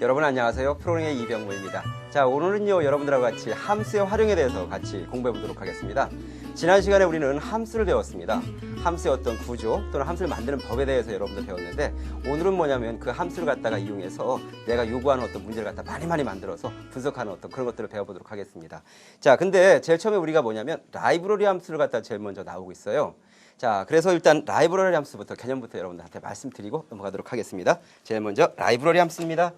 여러분 안녕하세요. 프로그램의 이병무입니다. 자, 오늘은요 여러분들하고 같이 함수의 활용에 대해서 같이 공부해 보도록 하겠습니다. 지난 시간에 우리는 함수를 배웠습니다. 함수의 어떤 구조 또는 함수를 만드는 법에 대해서 여러분들 배웠는데, 오늘은 뭐냐면 그 함수를 갖다가 이용해서 내가 요구하는 어떤 문제를 갖다 많이 만들어서 분석하는 어떤 그런 것들을 배워보도록 하겠습니다. 자, 근데 제일 처음에 우리가 뭐냐면 라이브러리 함수를 갖다 제일 먼저 나오고 있어요. 자, 그래서 일단 라이브러리 함수부터 개념부터 여러분들한테 말씀드리고 넘어가도록 하겠습니다. 제일 먼저 라이브러리 함수입니다.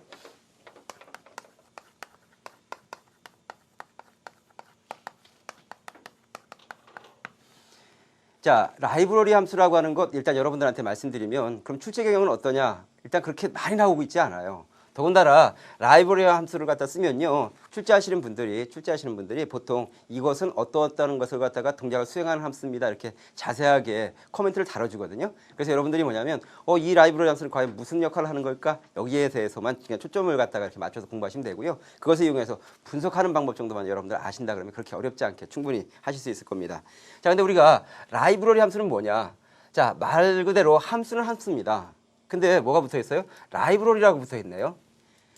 자, 라이브러리 함수라고 하는 것 일단 여러분들한테 말씀드리면, 그럼 출제 경향은 어떠냐? 일단 그렇게 많이 나오고 있지 않아요. 더군다나 라이브러리 함수를 갖다 쓰면요, 출제하시는 분들이 보통 이것은 어떠한 것을 갖다가 동작을 수행하는 함수입니다, 이렇게 자세하게 코멘트를 달아주거든요. 그래서 여러분들이 뭐냐면 이 라이브러리 함수는 과연 무슨 역할을 하는 걸까? 여기에 대해서만 그냥 초점을 갖다가 이렇게 맞춰서 공부하시면 되고요. 그것을 이용해서 분석하는 방법 정도만 여러분들 아신다 그러면 그렇게 어렵지 않게 충분히 하실 수 있을 겁니다. 자, 근데 우리가 라이브러리 함수는 뭐냐? 자, 말 그대로 함수는 함수입니다. 근데 뭐가 붙어 있어요? 라이브러리라고 붙어 있네요.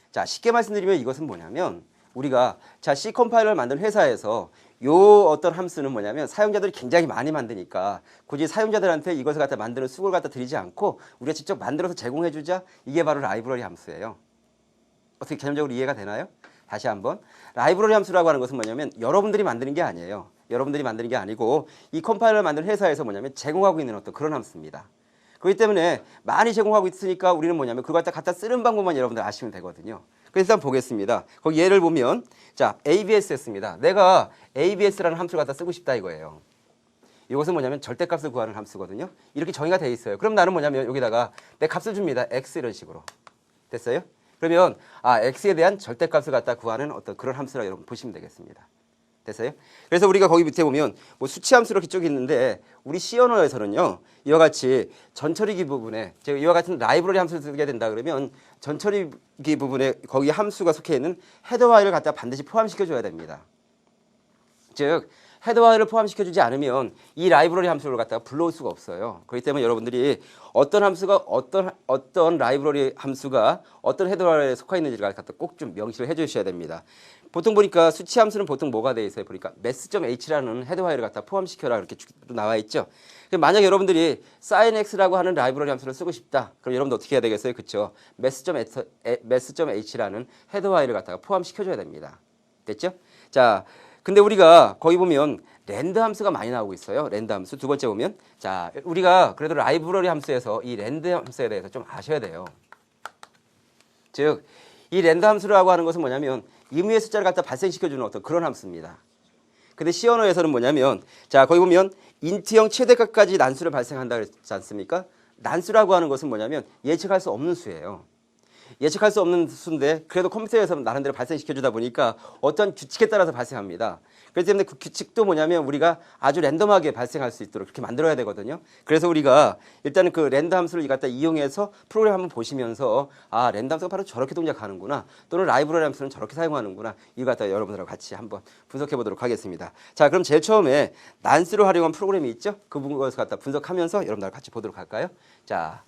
자, 쉽게 말씀드리면 이것은 뭐냐면, 우리가 C 컴파일러를 만든 회사에서 요 어떤 함수는 뭐냐면 사용자들이 굉장히 많이 만드니까 굳이 사용자들한테 이것을 갖다 만드는 수고를 갖다 드리지 않고 우리가 직접 만들어서 제공해 주자. 이게 바로 라이브러리 함수예요. 어떻게 개념적으로 이해가 되나요? 다시 한번, 라이브러리 함수라고 하는 것은 뭐냐면 여러분들이 만드는 게 아니에요. 여러분들이 만드는 게 아니고 이 컴파일러를 만든 회사에서 뭐냐면 제공하고 있는 어떤 그런 함수입니다. 그렇기 때문에 많이 제공하고 있으니까 우리는 뭐냐면 그걸 갖다 쓰는 방법만 여러분들 아시면 되거든요. 그래서 한번 보겠습니다. 거기 예를 보면, 자, ABS였습니다. 내가 ABS라는 함수를 갖다 쓰고 싶다 이거예요. 이것은 뭐냐면 절대값을 구하는 함수거든요. 이렇게 정의가 되어 있어요. 그럼 나는 뭐냐면 여기다가 내 값을 줍니다. X 이런 식으로. 됐어요? 그러면 X에 대한 절대값을 갖다 구하는 어떤 그런 함수라고 여러분 보시면 되겠습니다. 됐어요? 그래서 우리가 거기 밑에 보면 뭐 수치 함수로 이렇게 쭉 있는데, 우리 C 언어에서는요 이와 같이 전처리기 부분에 제가 이와 같은 라이브러리 함수를 쓰게 된다 그러면 전처리기 부분에 거기 함수가 속해 있는 헤더 파일을 갖다 반드시 포함시켜 줘야 됩니다. 즉 헤더 파일을 포함시켜 주지 않으면 이 라이브러리 함수를 갖다가 불러올 수가 없어요. 그렇기 때문에 여러분들이 어떤 함수가 어떤 라이브러리 함수가 어떤 헤더 파일에 속해 있는지를 갖다 꼭 좀 명시를 해 주셔야 됩니다. 보통 보니까 수치 함수는 보통 뭐가 돼 있어요? 보니까 math.h라는 헤더 파일을 갖다 포함시켜라 이렇게 나와 있죠. 만약 여러분들이 sinx라고 하는 라이브러리 함수를 쓰고 싶다. 그럼 여러분들 어떻게 해야 되겠어요? 그렇죠? math.h라는 헤더 파일을 갖다가 포함시켜 줘야 됩니다. 됐죠? 자, 근데 우리가 거기 보면 랜드 함수가 많이 나오고 있어요. 랜드 함수. 두 번째 보면, 자, 우리가 그래도 라이브러리 함수에서 이 랜드 함수에 대해서 좀 아셔야 돼요. 즉, 이 랜드 함수라고 하는 것은 뭐냐면 의미의 숫자를 갖다 발생시켜주는 어떤 그런 함수입니다. 근데 C 언어에서는 뭐냐면, 자, 거기 보면 인트형 최대값까지 난수를 발생한다 그랬지 않습니까? 난수라고 하는 것은 뭐냐면 예측할 수 없는 수예요. 예측할 수 없는 수인데 그래도 컴퓨터에서 나름대로 발생시켜주다 보니까 어떤 규칙에 따라서 발생합니다. 그렇기 때문에 그 규칙도 뭐냐면 우리가 아주 랜덤하게 발생할 수 있도록 그렇게 만들어야 되거든요. 그래서 우리가 일단은 그 랜드 함수를 갖다 이용해서 프로그램 한번 보시면서 랜드 함수가 바로 저렇게 동작하는구나, 또는 라이브러리 함수는 저렇게 사용하는구나, 이거 갖다 여러분들하고 같이 한번 분석해 보도록 하겠습니다. 자, 그럼 제일 처음에 난수를 활용한 프로그램이 있죠? 그 부분을 갖다 분석하면서 여러분들하고 같이 보도록 할까요? 자,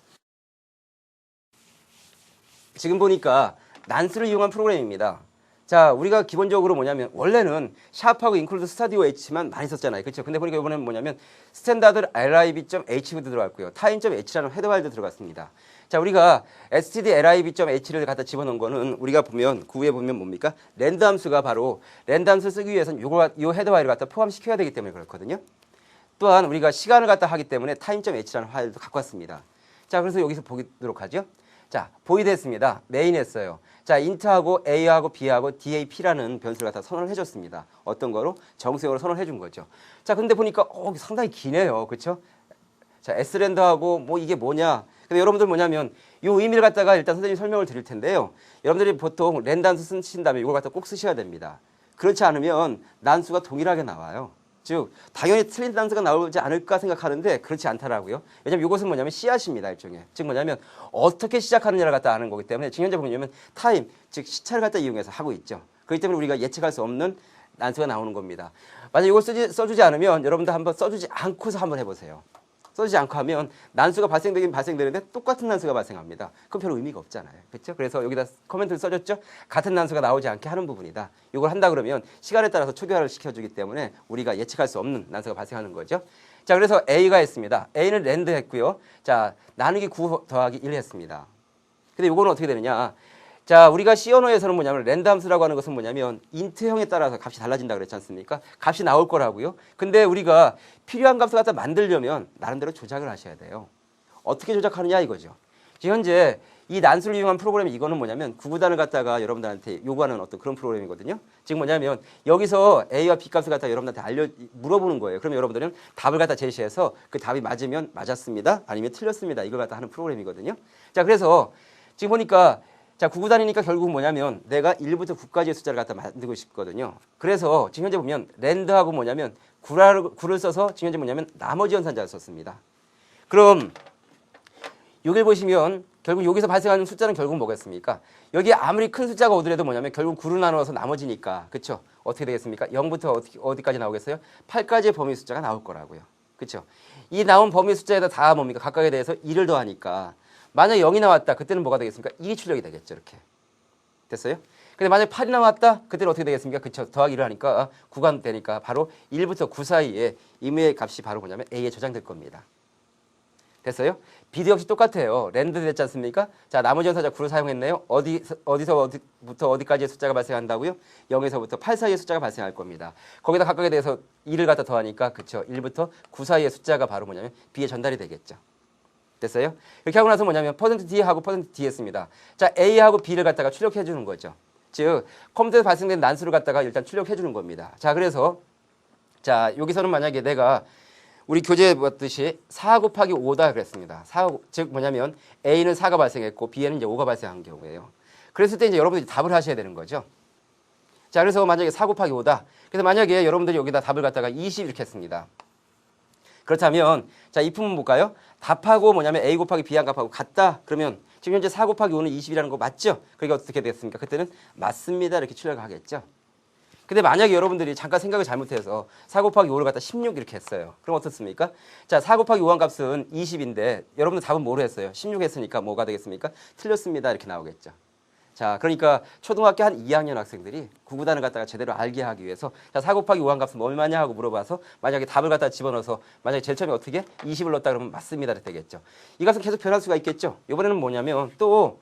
지금 보니까 난수를 이용한 프로그램입니다. 자, 우리가 기본적으로 뭐냐면 원래는 샵하고 include stadio h만 많이 썼잖아요. 그렇죠? 근데 보니까 이번에는 뭐냐면 스탠다드 lib.h도 들어갔고요. time.h라는 헤더 파일도 들어갔습니다. 자, 우리가 std lib.h를 갖다 집어넣은 거는 우리가 보면 구에 보면 뭡니까? 랜드 함수가 바로 랜드 함수를 쓰기 위해서는 요 헤더 파일을 갖다 포함시켜야 되기 때문에 그렇거든요. 또한 우리가 시간을 갖다 하기 때문에 time.h라는 파일도 갖고 왔습니다. 자, 그래서 여기서 보도록 하죠. 자, 보이드 했습니다. 메인 했어요. 자, int하고 a하고 b하고 dap라는 변수를 갖다 선언을 해줬습니다. 어떤 거로? 정수형으로 선언을 해준 거죠. 자, 근데 보니까 상당히 기네요. 그렇죠? 자, s랜드하고 뭐 이게 뭐냐? 근데 여러분들 뭐냐면 이 의미를 갖다가 일단 선생님이 설명을 드릴 텐데요. 여러분들이 보통 랜드 함수 쓰신 다음에 이걸 갖다 꼭 쓰셔야 됩니다. 그렇지 않으면 난수가 동일하게 나와요. 즉 당연히 틀린 단수가 나오지 않을까 생각하는데 그렇지 않더라고요. 왜냐면 이것은 뭐냐면 씨앗입니다. 일종의. 즉 뭐냐면 어떻게 시작하느냐를 갖다 아는 거기 때문에 지금 현재 보면 타임, 즉 시차를 갖다 이용해서 하고 있죠. 그렇기 때문에 우리가 예측할 수 없는 난수가 나오는 겁니다. 만약 이걸 써주지 않으면 여러분들 한번 써주지 않고서 한번 해보세요. 써주지 않고 하면 난수가 발생되긴 발생되는데 똑같은 난수가 발생합니다. 그럼 별 의미가 없잖아요. 그렇죠? 그래서 여기다 코멘트를 써줬죠. 같은 난수가 나오지 않게 하는 부분이다. 이걸 한다 그러면 시간에 따라서 초기화를 시켜주기 때문에 우리가 예측할 수 없는 난수가 발생하는 거죠. 자, 그래서 A가 했습니다. A는 랜드 했고요. 자, 나누기 9 더하기 1 했습니다. 근데 이거는 어떻게 되느냐? 자, 우리가 C 언어에서는 뭐냐면 랜드 함수라고 하는 것은 뭐냐면 인트형에 따라서 값이 달라진다 그랬지 않습니까? 값이 나올 거라고요. 근데 우리가 필요한 값을 갖다 만들려면 나름대로 조작을 하셔야 돼요. 어떻게 조작하느냐 이거죠. 지금 현재 이 난수를 이용한 프로그램 이거는 뭐냐면 구구단을 갖다가 여러분들한테 요구하는 어떤 그런 프로그램이거든요. 지금 뭐냐면 여기서 A와 B 값을 갖다가 여러분들한테 물어보는 거예요. 그러면 여러분들은 답을 갖다 제시해서 그 답이 맞으면 맞았습니다. 아니면 틀렸습니다. 이걸 갖다 하는 프로그램이거든요. 자, 그래서 지금 보니까 자, 구구단이니까 결국은 뭐냐면 내가 1부터 9까지의 숫자를 갖다 만들고 싶거든요. 그래서 지금 현재 보면 랜드하고 뭐냐면 9를 써서 지금 현재 뭐냐면 나머지 연산자를 썼습니다. 그럼 여기를 보시면 결국 여기서 발생하는 숫자는 결국 뭐겠습니까? 여기 아무리 큰 숫자가 오더라도 뭐냐면 결국 9로 나눠서 나머지니까 그렇죠? 어떻게 되겠습니까? 0부터 어디까지 나오겠어요? 8까지의 범위 숫자가 나올 거라고요. 그렇죠? 이 나온 범위 숫자에다 다 뭡니까? 각각에 대해서 1을 더하니까 만약 0이 나왔다. 그때는 뭐가 되겠습니까? 2이 출력이 되겠죠. 이렇게. 됐어요? 근데 만약 8이 나왔다. 그때는 어떻게 되겠습니까? 그쵸? 더하기 1을 하니까 9가 되니까 바로 1부터 9 사이에 임의의 값이 바로 뭐냐면 A에 저장될 겁니다. 됐어요? B도 역시 똑같아요. 랜드 됐지 않습니까? 자, 나머지 연산자 9를 사용했네요. 어디서부터 어디까지의 숫자가 발생한다고요? 0에서부터 8 사이의 숫자가 발생할 겁니다. 거기다 각각에 대해서 2를 갖다 더하니까 그쵸? 1부터 9 사이의 숫자가 바로 뭐냐면 B에 전달이 되겠죠. 됐어요? 이렇게 하고 나서 뭐냐면 %D하고 %D 했습니다. 자, A하고 B를 갖다가 출력해 주는 거죠. 즉 컴퓨터에서 발생된 난수를 갖다가 일단 출력해 주는 겁니다. 자, 그래서 자, 여기서는 만약에 내가 우리 교재에 봤듯이 4 곱하기 5다 그랬습니다. 즉 뭐냐면 A는 4가 발생했고 B에는 이제 5가 발생한 경우예요. 그랬을 때 이제 여러분들이 답을 하셔야 되는 거죠. 자, 그래서 만약에 4 곱하기 5다. 그래서 만약에 여러분들이 여기다 답을 갖다가 20 이렇게 했습니다. 그렇다면 자, 이 품은 볼까요? 답하고 뭐냐면 A 곱하기 B 한 값하고 같다. 그러면 지금 현재 4 곱하기 5는 20이라는 거 맞죠? 그러니까 어떻게 됐습니까? 그때는 맞습니다. 이렇게 출력을 하겠죠. 근데 만약에 여러분들이 잠깐 생각을 잘못해서 4 곱하기 5를 갖다 16 이렇게 했어요. 그럼 어떻습니까? 자, 4 곱하기 5 한 값은 20인데 여러분들 답은 뭐로 했어요? 16 했으니까 뭐가 되겠습니까? 틀렸습니다. 이렇게 나오겠죠. 자, 그러니까 초등학교 한 2학년 학생들이 구구단을 갖다가 제대로 알게 하기 위해서 자, 4 곱하기 5 한 값은 얼마냐 하고 물어봐서 만약에 답을 갖다 집어넣어서 만약에 제일 처음에 어떻게 20을 넣었다 그러면 맞습니다. 이렇게 되겠죠. 이 값은 계속 변할 수가 있겠죠. 이번에는 뭐냐면 또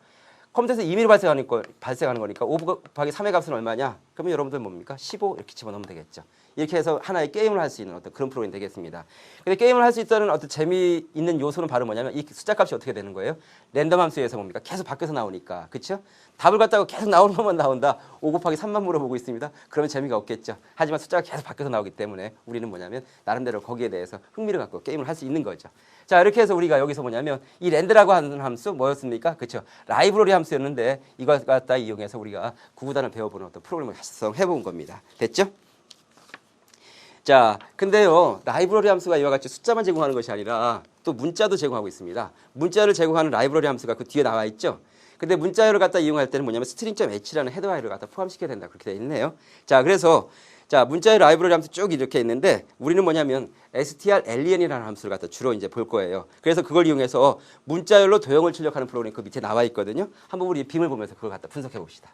컴퓨터에서 임의로 발생하는 거니까 5 곱하기 3의 값은 얼마냐? 그러면 여러분들 뭡니까? 15 이렇게 집어넣으면 되겠죠. 이렇게 해서 하나의 게임을 할 수 있는 어떤 그런 프로그램이 되겠습니다. 근데 게임을 할 수 있다는 어떤 재미있는 요소는 바로 뭐냐면 이 숫자 값이 어떻게 되는 거예요? 랜덤 함수에서 뭡니까? 계속 바뀌어서 나오니까. 그렇죠? 답을 갖다가 계속 나오는 것만 나온다. 5 곱하기 3만 물어보고 있습니다. 그러면 재미가 없겠죠. 하지만 숫자가 계속 바뀌어서 나오기 때문에 우리는 뭐냐면 나름대로 거기에 대해서 흥미를 갖고 게임을 할 수 있는 거죠. 자, 이렇게 해서 우리가 여기서 뭐냐면 이 랜드라고 하는 함수 뭐였습니까? 그렇죠? 라이브러리 함수였는데 이걸 갖다 이용해서 우리가 구구단을 배워보는 어떤 프로그램을 작성해 본 겁니다. 됐죠? 자, 근데요, 라이브러리 함수가 이와 같이 숫자만 제공하는 것이 아니라 또 문자도 제공하고 있습니다. 문자를 제공하는 라이브러리 함수가 그 뒤에 나와 있죠. 근데 문자를 갖다 이용할 때는 뭐냐면 string.h라는 헤더 파일을 갖다 포함시켜야 된다. 그렇게 되어 있네요. 자, 그래서 자, 문자의 라이브러리 함수 쭉 이렇게 있는데 우리는 뭐냐면 strlen이라는 함수를 갖다 주로 이제 볼 거예요. 그래서 그걸 이용해서 문자열로 도형을 출력하는 프로그램이 그 밑에 나와 있거든요. 한번 우리 빔을 보면서 그걸 갖다 분석해 봅시다.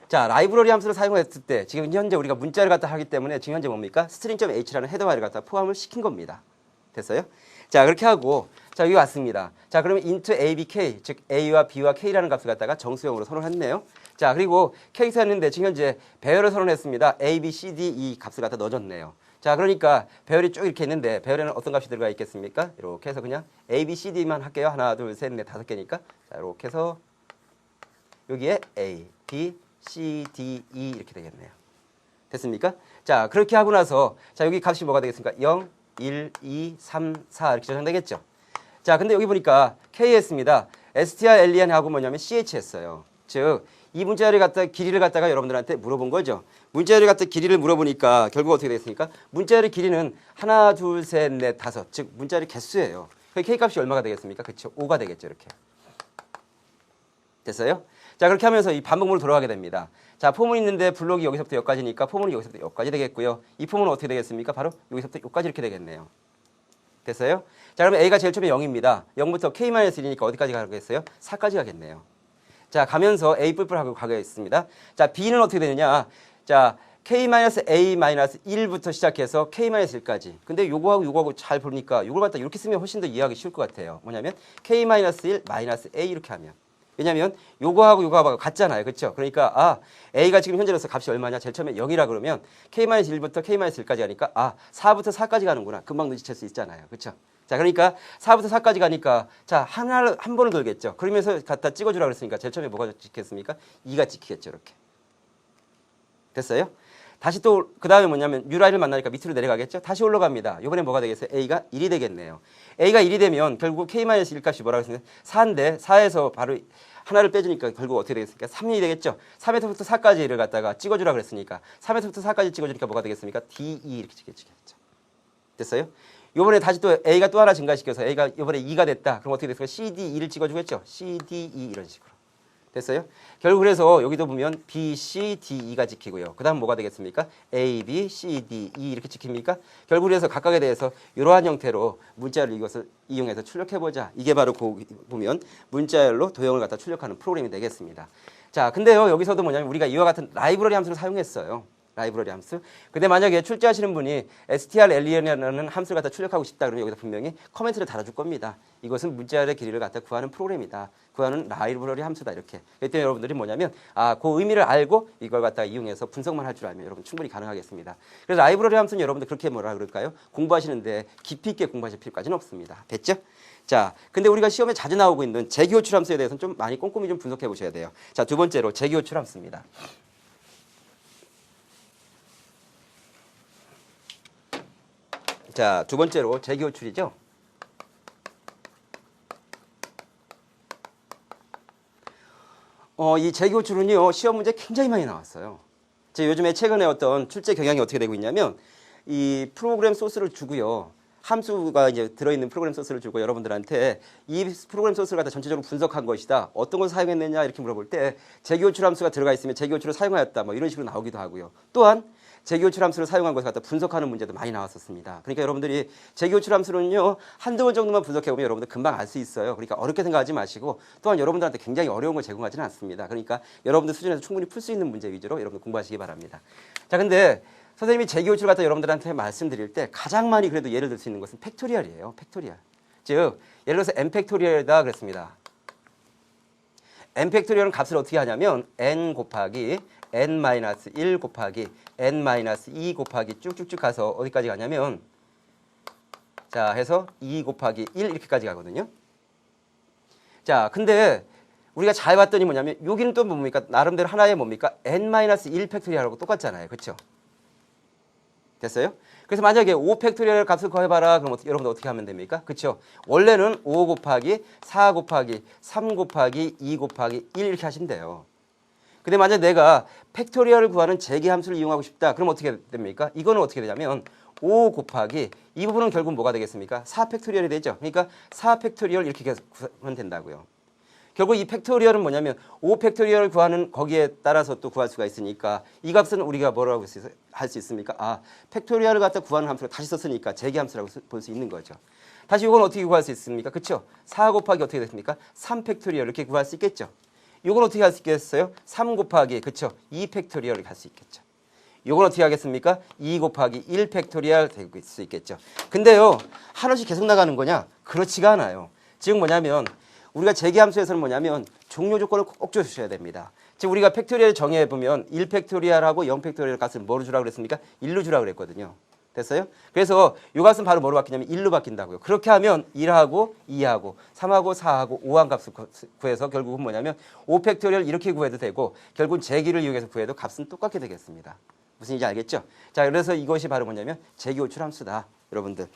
자, 라이브러리 함수를 사용했을 때 지금 현재 우리가 문자를 갖다 하기 때문에 지금 현재 뭡니까? string.h라는 헤더 파일을 갖다 포함을 시킨 겁니다. 됐어요? 자, 그렇게 하고 자, 여기 왔습니다. 자, 그러면 int abk 즉 a와 b와 k라는 값을 갖다가 정수형으로 선언했네요. 자, 그리고 케이스 했는데 지금 현재 배열을 선언했습니다. a, b, c, d 이 값을 갖다 넣어줬네요. 자, 그러니까 배열이 쭉 이렇게 있는데 배열에는 어떤 값이 들어가 있겠습니까? 이렇게 해서 그냥 a, b, c, d만 할게요. 하나, 둘, 셋, 넷, 5개니까. 자, 이렇게 해서 여기에 a, b, c, d, e 이렇게 되겠네요. 됐습니까? 자, 그렇게 하고 나서 자, 여기 값이 뭐가 되겠습니까? 0, 1, 2, 3, 4 이렇게 저장되겠죠. 자, 근데 여기 보니까 k 했습니다. strlen 하고 뭐냐면 ch 했어요. 즉, 이 문자를 갖다 길이를 갖다가 여러분들한테 물어본 거죠. 문자를 갖다 길이를 물어보니까 결국 어떻게 되겠습니까? 문자의 길이는 하나, 둘, 셋, 넷, 5. 즉, 문자의 개수예요. 그 k 값이 얼마가 되겠습니까? 그렇죠. 5가 되겠죠. 이렇게. 됐어요? 자, 그렇게 하면서 이 반복문으로 돌아가게 됩니다. 자, 포문이 있는데 블록이 여기서부터 여기까지니까 포문이 여기서부터 여기까지 되겠고요. 이 포문은 어떻게 되겠습니까? 바로 여기서부터 여기까지 이렇게 되겠네요. 됐어요? 자, 그러면 A가 제일 처음에 0입니다. 0부터 K-1이니까 어디까지 가겠어요? 4까지 가겠네요. 자, 가면서 A 뿔뿔하고 가겠습니다. 자, B는 어떻게 되느냐? 자, K-A-1부터 시작해서 K-1까지. 근데 요거하고 잘 보니까 요걸 갖다 이렇게 쓰면 훨씬 더 이해하기 쉬울 것 같아요. 뭐냐면 K-1 A 이렇게 하면. 왜냐면 요거하고 같잖아요. 그렇죠? 그러니까 A가 지금 현재로서 값이 얼마냐? 제일 처음에 0이라 그러면 K-1부터 K-1까지 가니까 4부터 4까지 가는구나. 금방 눈치챌 수 있잖아요. 그렇죠? 자, 그러니까 4부터 4까지 가니까 자, 한 번을 돌겠죠. 그러면서 갖다 찍어주라 그랬으니까 제일 처음에 뭐가 찍혔습니까? 2가 찍히겠죠. 이렇게. 됐어요? 다시 또 그 다음에 뭐냐면 UI를 만나니까 밑으로 내려가겠죠. 다시 올라갑니다. 이번에 뭐가 되겠어요? A가 1이 되겠네요. A가 1이 되면 결국 K-1 값이 뭐라고 했습니까? 4인데 4에서 바로 하나를 빼주니까 결국 어떻게 되겠습니까? 3이 되겠죠. 3에서부터 4까지를 갖다가 찍어주라 그랬으니까 3에서부터 4까지 찍어주니까 뭐가 되겠습니까? D, E 이렇게 찍겠죠. 됐어요? 이번에 다시 또 A가 또 하나 증가시켜서 A가 이번에 2가 됐다. 그럼 어떻게 됐을까? C, D, E를 찍어주겠죠. C, D, E 이런 식으로. 됐어요? 결국 그래서 여기도 보면 B, C, D, E가 찍히고요. 그 다음 뭐가 되겠습니까? A, B, C, D, E 이렇게 찍힙니까? 결국 그래서 각각에 대해서 이러한 형태로 문자열을 이것을 이용해서 출력해보자. 이게 바로 보면 문자열로 도형을 갖다 출력하는 프로그램이 되겠습니다. 자, 근데요 여기서도 뭐냐면 우리가 이와 같은 라이브러리 함수를 사용했어요. 라이브러리 함수. 근데 만약에 출제하시는 분이 strlen이라는 함수를 갖다 출력하고 싶다 그러면 여기다 분명히 커멘트를 달아줄 겁니다. 이것은 문자열의 길이를 갖다 구하는 프로그램이다. 구하는 라이브러리 함수다. 이렇게. 그렇기 때문에 여러분들이 뭐냐면 그 의미를 알고 이걸 갖다 이용해서 분석만 할 줄 알면 여러분 충분히 가능하겠습니다. 그래서 라이브러리 함수는 여러분들 그렇게 뭐라 그럴까요? 공부하시는데 깊이 있게 공부하실 필요까지는 없습니다. 됐죠? 자, 근데 우리가 시험에 자주 나오고 있는 재기호출 함수에 대해서는 좀 많이 꼼꼼히 좀 분석해 보셔야 돼요. 자, 두 번째로 재기호출 함수입니다. 자, 두 번째로 재기호출이죠. 이 재기호출은요 시험 문제 굉장히 많이 나왔어요. 제가 요즘에 최근에 어떤 출제 경향이 어떻게 되고 있냐면 이 프로그램 소스를 주고요. 함수가 이제 들어있는 프로그램 소스를 주고 여러분들한테 이 프로그램 소스를 갖다 전체적으로 분석한 것이다. 어떤 걸 사용했느냐 이렇게 물어볼 때 재기호출 함수가 들어가 있으면 재기호출을 사용하였다. 뭐 이런 식으로 나오기도 하고요. 또한 재기호출 함수를 사용한 것을 갖다 분석하는 문제도 많이 나왔었습니다. 그러니까 여러분들이 재기호출 함수는요 한두 번 정도만 분석해보면 여러분들 금방 알 수 있어요. 그러니까 어렵게 생각하지 마시고 또한 여러분들한테 굉장히 어려운 걸 제공하지는 않습니다. 그러니까 여러분들 수준에서 충분히 풀 수 있는 문제 위주로 여러분들 공부하시기 바랍니다. 자, 근데 선생님이 재기호출 갖다 여러분들한테 말씀드릴 때 가장 많이 그래도 예를 들 수 있는 것은 팩토리얼이에요. 팩토리얼. 즉 예를 들어서 n 팩토리얼이다 그랬습니다. n 팩토리얼은 값을 어떻게 하냐면 n 곱하기 n-1 곱하기 n-2 곱하기 쭉쭉쭉 가서 어디까지 가냐면 자 해서 2 곱하기 1 이렇게까지 가거든요. 자, 근데 우리가 잘 봤더니 뭐냐면 여기는 또 뭡니까? 나름대로 하나의 뭡니까? n-1 팩토리얼하고 똑같잖아요. 그렇죠? 됐어요? 그래서 만약에 5 팩토리얼 값을 구해봐라. 그럼 여러분들 어떻게 하면 됩니까? 그렇죠? 원래는 5 곱하기 4 곱하기 3 곱하기 2 곱하기 1 이렇게 하시면 돼요. 근데 만약 내가 팩토리얼을 구하는 재기함수를 이용하고 싶다. 그럼 어떻게 됩니까? 이거는 어떻게 되냐면 5 곱하기 이 부분은 결국 뭐가 되겠습니까? 4 팩토리얼이 되죠. 그러니까 4 팩토리얼 이렇게 구하면 된다고요. 결국 이 팩토리얼은 뭐냐면 5 팩토리얼을 구하는 거기에 따라서 또 구할 수가 있으니까 이 값은 우리가 뭐라고 할 수 있습니까? 팩토리얼을 갖다 구하는 함수를 다시 썼으니까 재기함수라고 볼 수 있는 거죠. 다시 이건 어떻게 구할 수 있습니까? 그렇죠? 4 곱하기 어떻게 됐습니까? 3 팩토리얼 이렇게 구할 수 있겠죠. 이건 어떻게 할 수 있겠어요? 3 곱하기 그렇죠? 2 팩토리얼을 할 수 있겠죠. 이건 어떻게 하겠습니까? 2 곱하기 1 팩토리얼 될 수 있겠죠. 근데요 하나씩 계속 나가는 거냐? 그렇지가 않아요. 즉 뭐냐면 우리가 재기함수에서는 뭐냐면 종료 조건을 꼭 줘주셔야 됩니다. 즉 우리가 팩토리얼 정의해보면 1 팩토리얼하고 0 팩토리얼 값을 뭐로 주라고 그랬습니까? 1로 주라고 그랬거든요. 됐어요? 그래서 이 값은 바로 뭐로 바뀌냐면 1로 바뀐다고요. 그렇게 하면 1하고 2하고 3하고 4하고 5한 값을 구해서 결국은 뭐냐면 5 팩토리얼 이렇게 구해도 되고 결국은 재기를 이용해서 구해도 값은 똑같게 되겠습니다. 무슨 얘기인지 알겠죠? 자, 그래서 이것이 바로 뭐냐면 재기호출 함수다. 여러분들.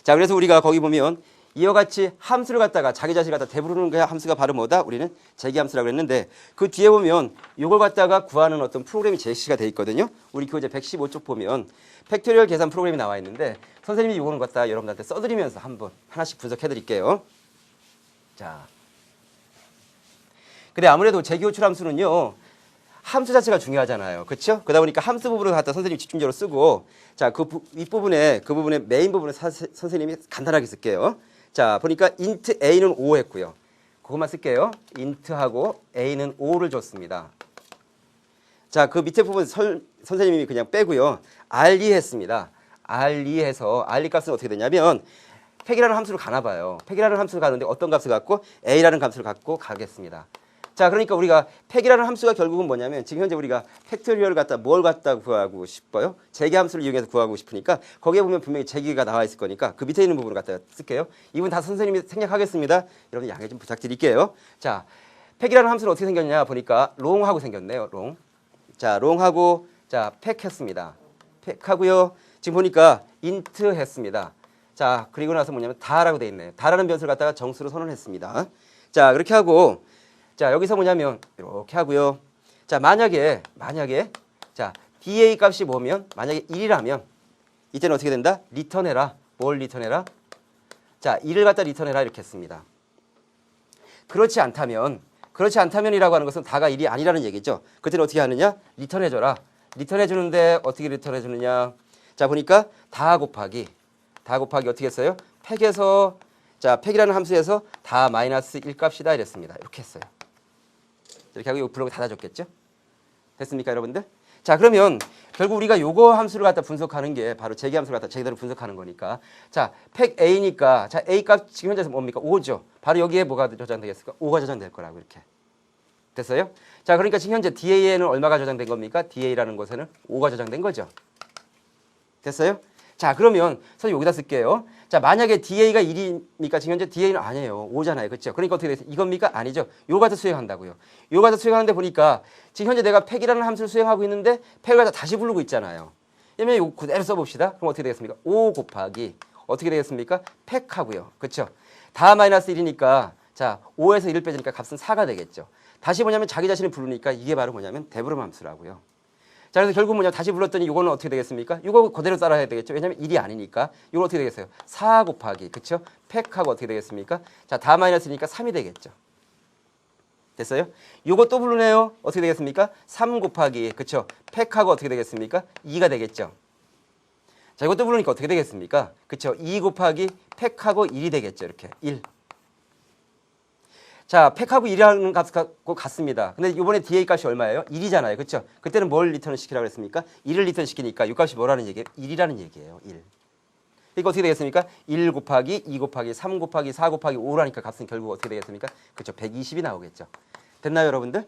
자, 그래서 우리가 거기 보면 이와 같이 함수를 갖다가 자기 자신을 갖다 대부르는 그 함수가 바로 뭐다? 우리는 재기함수라고 했는데 그 뒤에 보면 이걸 갖다가 구하는 어떤 프로그램이 제시가 돼 있거든요. 우리 교재 115쪽 보면 팩토리얼 계산 프로그램이 나와 있는데 선생님이 이거는 갖다 여러분들한테 써드리면서 한번 하나씩 분석해 드릴게요. 자, 근데 아무래도 재기호출 함수는요. 함수 자체가 중요하잖아요. 그렇죠? 그러다 보니까 함수 부분을 갖다 선생님이 집중적으로 쓰고 자, 그 부분에 메인 부분을 선생님이 간단하게 쓸게요. 자, 보니까 int a는 5 했고요. 그것만 쓸게요. int하고 a는 5를 줬습니다. 자, 그 밑에 부분 선생님이 그냥 빼고요. r2 했습니다. r2 해서 r2 값은 어떻게 되냐면 팩이라는 함수를 가나 봐요. 팩이라는 함수를 가는데 어떤 값을 갖고 a라는 값을 갖고 가겠습니다. 자, 그러니까 우리가 팩이라는 함수가 결국은 뭐냐면 지금 현재 우리가 팩토리얼을 갖다 뭘 갖다 구하고 싶어요? 재기 함수를 이용해서 구하고 싶으니까 거기에 보면 분명히 재기가 나와 있을 거니까 그 밑에 있는 부분을 갖다 쓸게요. 이분 다 선생님이 생략하겠습니다. 여러분 양해 좀 부탁드릴게요. 자, 팩이라는 함수는 어떻게 생겼냐 보니까 롱하고 생겼네요. 롱. 자, 롱하고 자, 팩 했습니다. 팩 하고요. 지금 보니까 int 했습니다. 자, 그리고 나서 뭐냐면 다라고 돼 있네요. 다라는 변수를 갖다가 정수로 선언했습니다. 자, 그렇게 하고 자, 여기서 뭐냐면 이렇게 하고요. 자, 만약에 자, DA 값이 뭐면 만약에 1이라면 이때는 어떻게 된다? 리턴해라. 뭘 리턴해라? 자, 1을 갖다 리턴해라 이렇게 했습니다. 그렇지 않다면이라고 하는 것은 다가 1이 아니라는 얘기죠. 그때는 어떻게 하느냐? 리턴해줘라. 리턴해 주는데 어떻게 리턴해 주느냐? 자, 보니까 다 곱하기 어떻게 했어요? 팩에서 자, 팩이라는 함수에서 다 마이너스 1 값이다 이랬습니다. 이렇게 했어요. 이렇게 하고 이 블록을 닫아줬겠죠? 됐습니까, 여러분들? 자, 그러면 결국 우리가 요거 함수를 갖다 분석하는 게 바로 재기 함수를 갖다 제대로 분석하는 거니까 자, 팩 A니까 자, A 값 지금 현재 뭡니까? 5죠. 바로 여기에 뭐가 저장되겠을까? 5가 저장될 거라고 이렇게. 됐어요? 자, 그러니까 지금 현재 DA에는 얼마가 저장된 겁니까? DA라는 곳에는 5가 저장된 거죠. 됐어요? 자, 그러면 선생님 여기다 쓸게요. 자, 만약에 DA가 1이니까 지금 현재 DA는 아니에요. 5잖아요. 그렇죠? 그러니까 어떻게 되겠어요? 이겁니까? 아니죠. 요거 갖다 수행한다고요. 요거 갖다 수행하는데 보니까 지금 현재 내가 팩이라는 함수를 수행하고 있는데 팩을 갖다 다시 부르고 있잖아요. 그러면 이거 그대로 써봅시다. 그럼 어떻게 되겠습니까? 5 곱하기 어떻게 되겠습니까? 팩하고요. 그렇죠? 다 마이너스 1이니까 자, 5에서 1을 빼주니까 값은 4가 되겠죠. 다시 뭐냐면 자기 자신을 부르니까 이게 바로 뭐냐면 대부름 함수라고요. 자, 그래서 결국 뭐냐 다시 불렀더니 이거는 어떻게 되겠습니까? 이거 그대로 따라야 되겠죠. 왜냐면 1이 아니니까. 이거 어떻게 되겠어요? 4 곱하기 그렇죠? 팩하고 어떻게 되겠습니까? 자, 다 마이너스니까 3이 되겠죠. 됐어요? 이거 또 부르네요. 어떻게 되겠습니까? 3 곱하기 그렇죠? 팩하고 어떻게 되겠습니까? 2가 되겠죠. 자, 이것도 부르니까 어떻게 되겠습니까? 그렇죠? 2 곱하기 팩하고 1이 되겠죠. 이렇게 1. 자, 팩하고 1이라는 값하고 같습니다. 근데 이번에 DA 값이 얼마예요? 1이잖아요. 그렇죠? 그때는 뭘 리턴을 시키라고 했습니까? 1을 리턴 시키니까 이 값이 뭐라는 얘기예요? 1이라는 얘기예요. 1. 그러니까 어떻게 되겠습니까? 1 곱하기 2 곱하기 3 곱하기 4 곱하기 5라니까 값은 결국 어떻게 되겠습니까? 그렇죠? 120이 나오겠죠. 됐나요, 여러분들?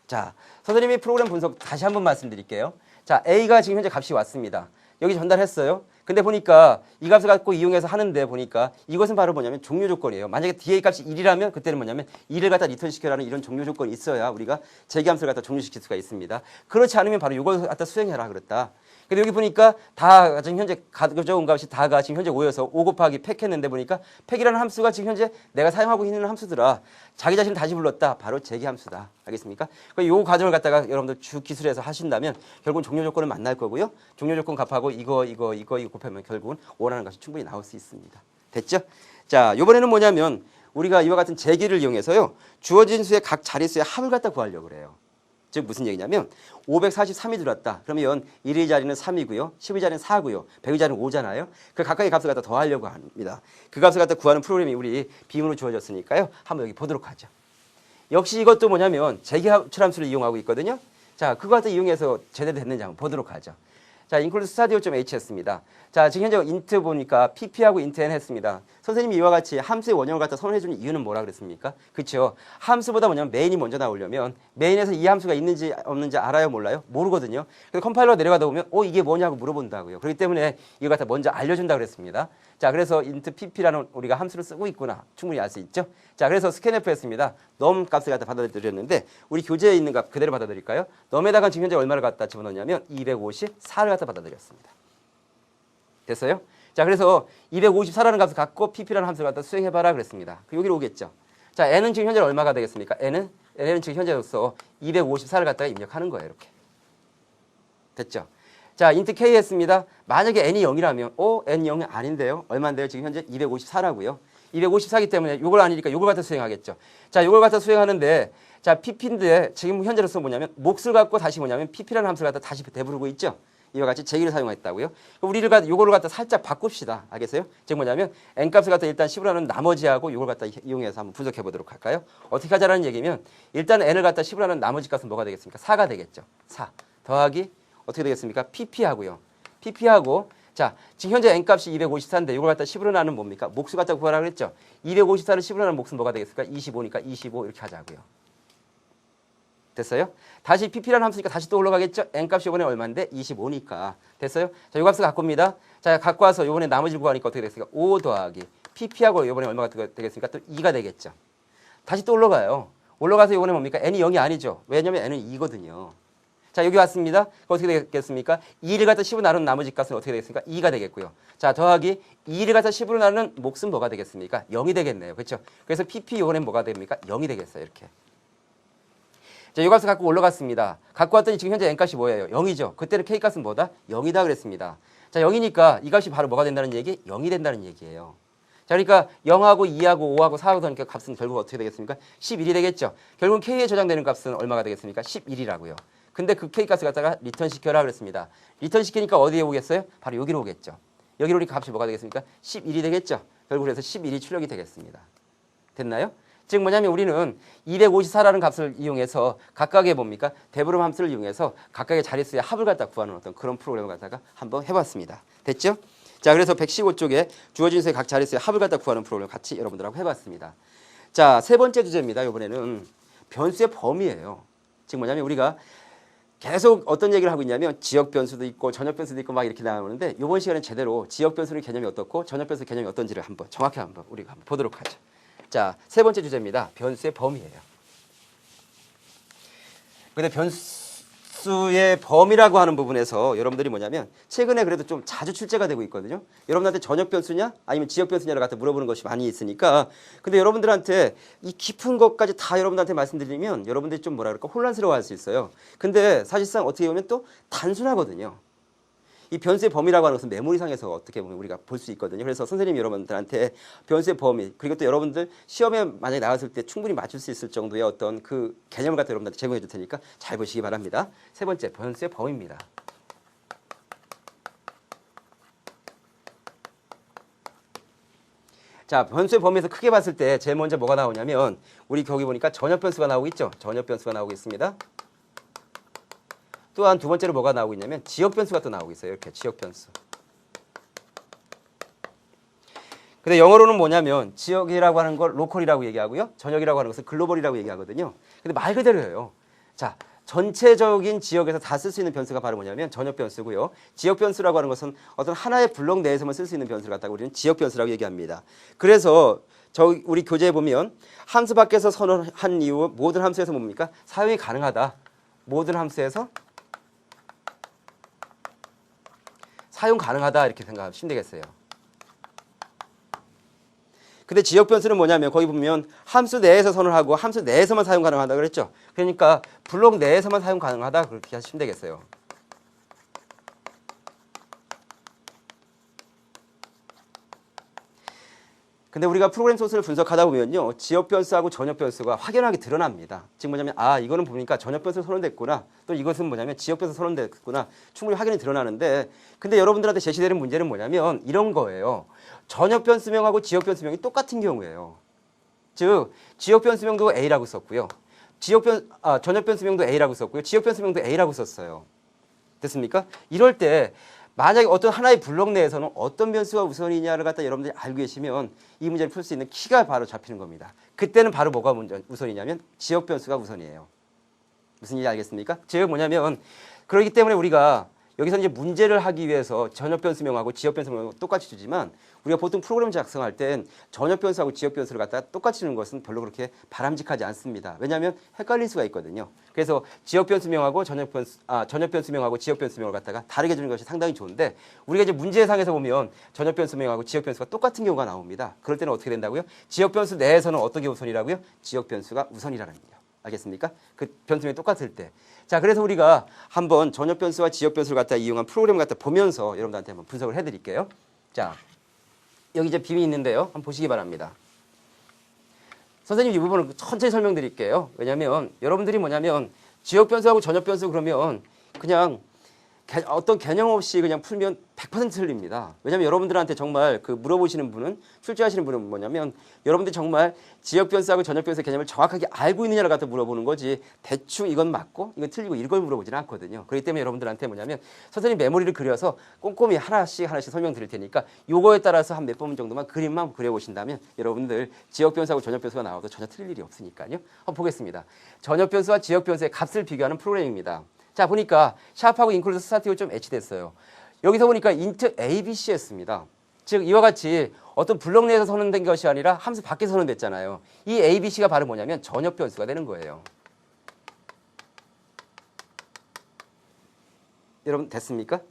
자, 선생님이 프로그램 분석 다시 한번 말씀드릴게요. 자, A가 지금 현재 값이 왔습니다. 여기 전달했어요. 근데 보니까 이 값을 갖고 이용해서 하는데 보니까 이것은 바로 뭐냐면 종료 조건이에요. 만약에 DA 값이 1이라면 그때는 뭐냐면 1을 갖다 리턴 시켜라는 이런 종료 조건이 있어야 우리가 재기함수를 갖다 종료시킬 수가 있습니다. 그렇지 않으면 바로 이걸 갖다 수행해라 그랬다. 근데 여기 보니까 다 지금 현재 가져온 값이 다가 지금 현재 5여서 5 곱하기 팩 했는데 보니까 팩이라는 함수가 지금 현재 내가 사용하고 있는 함수더라. 자기 자신을 다시 불렀다. 바로 재기함수다. 알겠습니까? 이 과정을 갖다가 여러분들 쭉 기술해서 하신다면 결국은 종료 조건을 만날 거고요. 종료 조건 값하고 이거 곱하면 결국은 원하는 값이 충분히 나올 수 있습니다. 됐죠? 자, 이번에는 뭐냐면 우리가 이와 같은 재기를 이용해서요. 주어진 수의 각 자릿수의 합을 갖다 구하려고 그래요. 즉 무슨 얘기냐면 543이 들어왔다. 그러면 1의 자리는 3이고요. 10의 자리는 4고요. 100의 자리는 5잖아요. 그 각각의 값을 갖다 더하려고 합니다. 그 값을 갖다 구하는 프로그램이 우리 빔으로 주어졌으니까요. 한번 여기 보도록 하죠. 역시 이것도 뭐냐면 재기출함수를 이용하고 있거든요. 자, 그거 갖다 이용해서 제대로 됐는지 한번 보도록 하죠. 자, include studio.h였습니다. 자, 지금 현재 int 보니까 pp하고 intn 했습니다. 선생님이 이와 같이 함수의 원형을 갖다 선언해주는 이유는 뭐라 그랬습니까? 그렇죠. 함수보다 뭐냐면 메인이 먼저 나오려면 메인에서 이 함수가 있는지 없는지 알아요, 몰라요? 모르거든요. 그래서 컴파일러가 내려가다 보면 이게 뭐냐고 물어본다고요. 그렇기 때문에 이거 갖다 먼저 알려준다 그랬습니다. 자, 그래서 int pp라는 우리가 함수를 쓰고 있구나. 충분히 알 수 있죠. 자, 그래서 scanf 했습니다. num 값을 갖다 받아들였는데 우리 교재에 있는 값 그대로 받아들일까요? num에다가 지금 현재 얼마를 갖다 집어넣냐면 254를 갖다 받아들였습니다. 됐어요? 자, 그래서 254라는 값을 갖고 pp라는 함수를 갖다 수행해봐라 그랬습니다. 여기로 오겠죠. 자, n은 지금 현재 얼마가 되겠습니까? n은 지금 현재로서 254를 갖다가 입력하는 거예요. 이렇게. 됐죠? 자, int k 했습니다. 만약에 n이 0이라면 n 0이 아닌데요. 얼마인데요? 지금 현재 254라고요. 254이기 때문에 이걸 아니니까 이걸 갖다 수행하겠죠. 자, 이걸 갖다 수행하는데 자, pp인데 지금 현재로서 뭐냐면 몫을 갖고 다시 뭐냐면 pp라는 함수를 갖다 다시 배부르고 있죠. 이와 같이 제기를 사용했다고요. 우리를 갖다 요거를 갖다 살짝 바꿉시다. 알겠어요? 즉 뭐냐면 n 값을 갖다 일단 10으로 하는 나머지하고 요걸 갖다 이용해서 한번 분석해 보도록 할까요? 어떻게 하자라는 얘기면 일단 n을 갖다 10으로 하는 나머지 값은 뭐가 되겠습니까? 4가 되겠죠. 4 더하기 어떻게 되겠습니까? pp하고요. pp하고 자, 지금 현재 n 값이 254인데 이걸 갖다 10으로 나누면 뭡니까? 몫을 갖다 구하라고 그랬죠. 254를 10으로 나누면 몫은 뭐가 되겠습니까? 25니까 25 이렇게 하자고요. 됐어요? 다시 pp라는 함수니까 다시 또 올라가겠죠? n 값이 이번에 얼마인데? 25니까. 됐어요? 자, 이 값을 갖고 옵니다. 자, 갖고 와서 이번에 나머지를 구하니까 어떻게 되겠습니까? 5 더하기 pp하고 이번에 얼마가 되겠습니까? 또 2가 되겠죠. 다시 또 올라가요. 올라가서 이번에 뭡니까? n이 0이 아니죠. 왜냐면 n은 2거든요. 자, 여기 왔습니다. 어떻게 되겠습니까? 2를 갖다 10으로 나누는 나머지 값은 어떻게 되겠습니까? 2가 되겠고요. 자, 더하기 2를 갖다 10으로 나누는 몫은 뭐가 되겠습니까? 0이 되겠네요. 그렇죠? 그래서 pp 이번엔 뭐가 됩니까? 0이 되겠어요. 이렇게. 자, 이 값을 갖고 올라갔습니다. 갖고 왔더니 지금 현재 n값이 뭐예요? 0이죠. 그때는 k값은 뭐다? 0이다 그랬습니다. 자, 0이니까 이 값이 바로 뭐가 된다는 얘기? 0이 된다는 얘기예요. 자, 그러니까 0하고 2하고 5하고 4하고 더니까 값은 결국 어떻게 되겠습니까? 11이 되겠죠. 결국 k에 저장되는 값은 얼마가 되겠습니까? 11이라고요. 근데 그 k값을 갖다가 리턴 시켜라 그랬습니다. 리턴 시키니까 어디에 오겠어요? 바로 여기로 오겠죠. 여기로 우리 값이 뭐가 되겠습니까? 11이 되겠죠. 결국 그래서 11이 출력이 되겠습니다. 됐나요? 즉 뭐냐면 우리는 254라는 값을 이용해서 각각의 뭡니까? 대부름 함수를 이용해서 각각의 자릿수의 합을 갖다 구하는 어떤 그런 프로그램을 갖다가 한번 해봤습니다. 됐죠? 자, 그래서 115쪽에 주어진 수의 각 자릿수의 합을 갖다 구하는 프로그램을 같이 여러분들하고 해봤습니다. 자, 세 번째 주제입니다. 이번에는 변수의 범위예요. 즉 뭐냐면 우리가 계속 어떤 얘기를 하고 있냐면 지역 변수도 있고 전역 변수도 있고 막 이렇게 나오는데 이번 시간은 제대로 지역 변수의 개념이 어떻고 전역 변수 개념이 어떤지를 한번 정확히 한번 우리가 한번 보도록 하죠. 자, 세 번째 주제입니다. 변수의 범위예요. 근데 변수의 범위라고 하는 부분에서 여러분들이 뭐냐면 최근에 그래도 좀 자주 출제가 되고 있거든요. 여러분한테 전역 변수냐 아니면 지역 변수냐를 갖다 물어보는 것이 많이 있으니까 근데 여러분들한테 이 깊은 것까지 다 여러분들한테 말씀드리면 여러분들이 좀 뭐라 그럴까 혼란스러워할 수 있어요. 근데 사실상 어떻게 보면 또 단순하거든요. 이 변수의 범위라고 하는 것은 메모리상에서 어떻게 보면 우리가 볼 수 있거든요. 그래서 선생님이 여러분들한테 변수의 범위 그리고 또 여러분들 시험에 만약에 나왔을 때 충분히 맞출 수 있을 정도의 어떤 그 개념을 갖다 여러분들한테 제공해 줄 테니까 잘 보시기 바랍니다. 세 번째 변수의 범위입니다. 자, 변수의 범위에서 크게 봤을 때 제일 먼저 뭐가 나오냐면 우리 거기 보니까 전역 변수가 나오고 있죠. 전역 변수가 나오고 있습니다. 또한 두 번째로 뭐가 나오고 있냐면 지역 변수가 또 나오고 있어요. 이렇게 지역 변수. 근데 영어로는 뭐냐면 지역이라고 하는 걸 로컬이라고 얘기하고요. 전역이라고 하는 것을 글로벌이라고 얘기하거든요. 근데 말 그대로예요. 자, 전체적인 지역에서 다 쓸 수 있는 변수가 바로 뭐냐면 전역 변수고요. 지역 변수라고 하는 것은 어떤 하나의 블록 내에서만 쓸 수 있는 변수를 갖다가 우리는 지역 변수라고 얘기합니다. 그래서 우리 교재에 보면 함수 밖에서 선언한 이후 모든 함수에서 뭡니까? 사용이 가능하다. 모든 함수에서 사용 가능하다 이렇게 생각하시면 되겠어요. 근데 지역 변수는 뭐냐면 거기 보면 함수 내에서 선언하고 함수 내에서만 사용 가능하다 그랬죠. 그러니까 블록 내에서만 사용 가능하다 그렇게 하시면 되겠어요. 근데 우리가 프로그램 소스를 분석하다 보면요. 지역 변수하고 전역 변수가 확연하게 드러납니다. 즉 뭐냐면 아 이거는 보니까 전역 변수 선언됐구나. 또 이것은 뭐냐면 지역 변수 선언됐구나. 충분히 확연히 드러나는데 근데 여러분들한테 제시되는 문제는 뭐냐면 이런 거예요. 전역 변수명하고 지역 변수명이 똑같은 경우예요. 즉 지역 변수명도 A라고 썼고요. 전역 변수명도 A라고 썼고요. 지역 변수명도 A라고 썼어요. 됐습니까? 이럴 때 만약에 어떤 하나의 블록 내에서는 어떤 변수가 우선이냐를 갖다 여러분들이 알고 계시면 이 문제를 풀 수 있는 키가 바로 잡히는 겁니다. 그때는 바로 뭐가 우선이냐면 지역 변수가 우선이에요. 무슨 일인지 알겠습니까? 즉 뭐냐면 그렇기 때문에 우리가 여기서 이제 문제를 하기 위해서 전역 변수명하고 지역 변수명을 똑같이 주지만 우리가 보통 프로그램 작성할 땐 전역 변수하고 지역 변수를 갖다 똑같이 주는 것은 별로 그렇게 바람직하지 않습니다. 왜냐하면 헷갈릴 수가 있거든요. 그래서 지역 변수명하고 전역 변수명하고 지역 변수명을 갖다가 다르게 주는 것이 상당히 좋은데 우리가 이제 문제상에서 보면 전역 변수명하고 지역 변수가 똑같은 경우가 나옵니다. 그럴 때는 어떻게 된다고요? 지역 변수 내에서는 어떤 게 우선이라고요? 지역 변수가 우선이라는 거예요. 알겠습니까? 그 변수명이 똑같을 때. 자, 그래서 우리가 한번 전역 변수와 지역 변수를 갖다 이용한 프로그램을 갖다 보면서 여러분들한테 한번 분석을 해드릴게요. 자, 여기 이제 빔이 있는데요. 한번 보시기 바랍니다. 선생님 이 부분은 천천히 설명드릴게요. 왜냐하면 여러분들이 뭐냐면 지역 변수하고 전역 변수 그러면 그냥 어떤 개념 없이 그냥 풀면 100% 틀립니다. 왜냐하면 여러분들한테 정말 그 물어보시는 분은 출제하시는 분은 뭐냐면 여러분들이 정말 지역 변수하고 전역 변수의 개념을 정확하게 알고 있느냐를 갖다 물어보는 거지 대충 이건 맞고 이건 틀리고 이걸 물어보지는 않거든요. 그렇기 때문에 여러분들한테 뭐냐면 선생님 메모리를 그려서 꼼꼼히 하나씩 설명드릴 테니까 요거에 따라서 한 몇 번 정도만 그림만 그려보신다면 여러분들 지역 변수하고 전역 변수가 나와도 전혀 틀릴 일이 없으니까요. 한번 보겠습니다. 전역 변수와 지역 변수의 값을 비교하는 프로그램입니다. 자 보니까 샵하고 인클루드 스타틱이 좀 애치됐어요. 여기서 보니까 int abc였습니다. 즉 이와 같이 어떤 블록 내에서 선언된 것이 아니라 함수 밖에서 선언됐잖아요. 이 abc가 바로 뭐냐면 전역 변수가 되는 거예요. 여러분 됐습니까?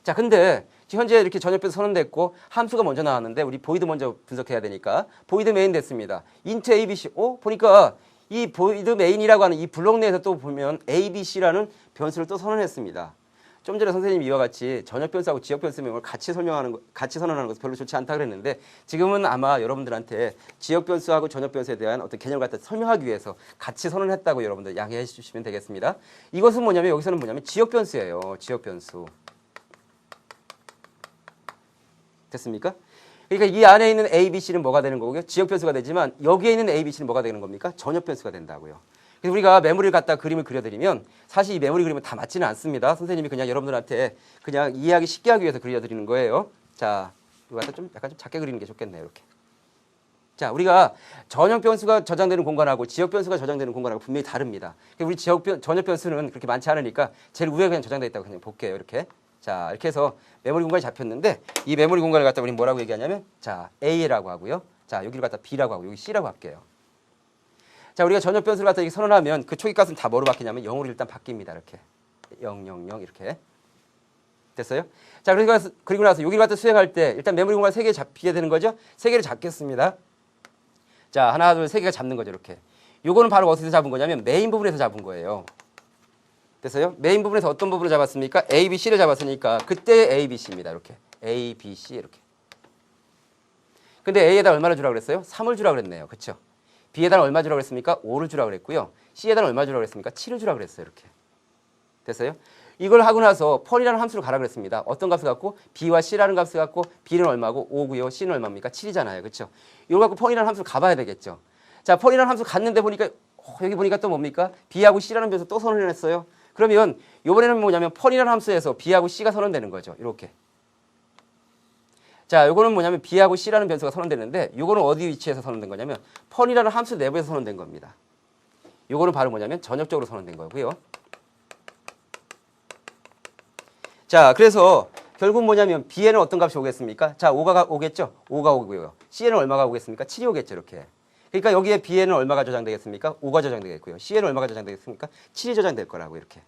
자 근데 현재 이렇게 전역 변수 선언됐고 함수가 먼저 나왔는데 우리 보이드 먼저 분석해야 되니까 보이드 메인 됐습니다. int abc 보니까 이 보이드 메인이라고 하는 이 블록 내에서 또 보면 abc라는 변수를 또 선언했습니다. 좀 전에 선생님이 이와 같이 전역 변수하고 지역 변수 명을 같이 선언하는 것은 별로 좋지 않다 그랬는데 지금은 아마 여러분들한테 지역 변수하고 전역 변수에 대한 어떤 개념을 갖다 설명하기 위해서 같이 선언했다고 여러분들 양해해 주시면 되겠습니다. 이것은 뭐냐면 여기서는 뭐냐면 지역 변수예요. 지역 변수. 됐습니까? 그러니까 이 안에 있는 A, B, C는 뭐가 되는 거고요? 지역 변수가 되지만 여기에 있는 A, B, C는 뭐가 되는 겁니까? 전역 변수가 된다고요. 그래서 우리가 메모리를 갖다 그림을 그려드리면 사실 이 메모리 그림은 다 맞지는 않습니다. 선생님이 그냥 여러분들한테 그냥 이해하기 쉽게 하기 위해서 그려드리는 거예요. 자, 이거 갖다 좀 약간 좀 작게 그리는 게 좋겠네요. 이렇게. 자, 우리가 전역 변수가 저장되는 공간하고 지역 변수가 저장되는 공간하고 분명히 다릅니다. 우리 전역 변수는 그렇게 많지 않으니까 제일 위에 그냥 저장되어 있다고 그냥 볼게요. 이렇게. 자, 이렇게 해서 메모리 공간이 잡혔는데 이 메모리 공간을 갖다 우리 뭐라고 얘기하냐면 자, A라고 하고요. 자, 여기를 갖다 B라고 하고 여기 C라고 할게요. 자, 우리가 전역 변수를 갖다 이렇게 선언하면 그 초기 값은 다 뭐로 바뀌냐면 0으로 일단 바뀝니다. 이렇게. 0, 0, 0 이렇게. 됐어요? 자, 그리고 나서 여기를 갖다 수행할 때 일단 메모리 공간 3개 잡히게 되는 거죠? 3개를 잡겠습니다. 자, 하나, 둘, 3개가 잡는 거죠. 이렇게. 요거는 바로 어디서 잡은 거냐면 메인 부분에서 잡은 거예요. 됐어요? 메인 부분에서 어떤 부분을 잡았습니까? A, B, C를 잡았으니까 그때 A, B, C입니다. 이렇게. A, B, C 이렇게. 근데 A에다 얼마를 주라고 그랬어요? 3을 주라고 그랬네요. 그렇죠? B에다 얼마 주라고 그랬습니까? 5를 주라고 그랬고요. C에다 얼마 주라고 그랬습니까? 7을 주라고 그랬어요. 이렇게. 됐어요? 이걸 하고 나서 펄이라는 함수를 가라 그랬습니다. 어떤 값을 갖고? B와 C라는 값을 갖고 B는 얼마고 5고요. C는 얼마입니까? 7이잖아요. 그렇죠? 이걸 갖고 펄이라는 함수를 가봐야 되겠죠. 자, 펄이라는 함수 갔는데 보니까 여기 보니까 또 뭡니까? B하고 C라는 변수 또 선언을 했어요. 그러면 이번에는 뭐냐면 펄이라는 함수에서 B하고 C가 선언되는 거죠. 이렇게. 자, 요거는 뭐냐면 B하고 C라는 변수가 선언되는데 요거는 어디 위치에서 선언된 거냐면 펄이라는 함수 내부에서 선언된 겁니다. 요거는 바로 뭐냐면 전역적으로 선언된 거고요. 자, 그래서 결국 뭐냐면 B에는 어떤 값이 오겠습니까? 자, 5가 오겠죠? 5가 오고요. C에는 얼마가 오겠습니까? 7이 오겠죠. 이렇게. 그러니까 여기에 B에는 얼마가 저장되겠습니까? 5가 저장되겠고요. C에는 얼마가 저장되겠습니까? 7이 저장될 거라고 이렇게.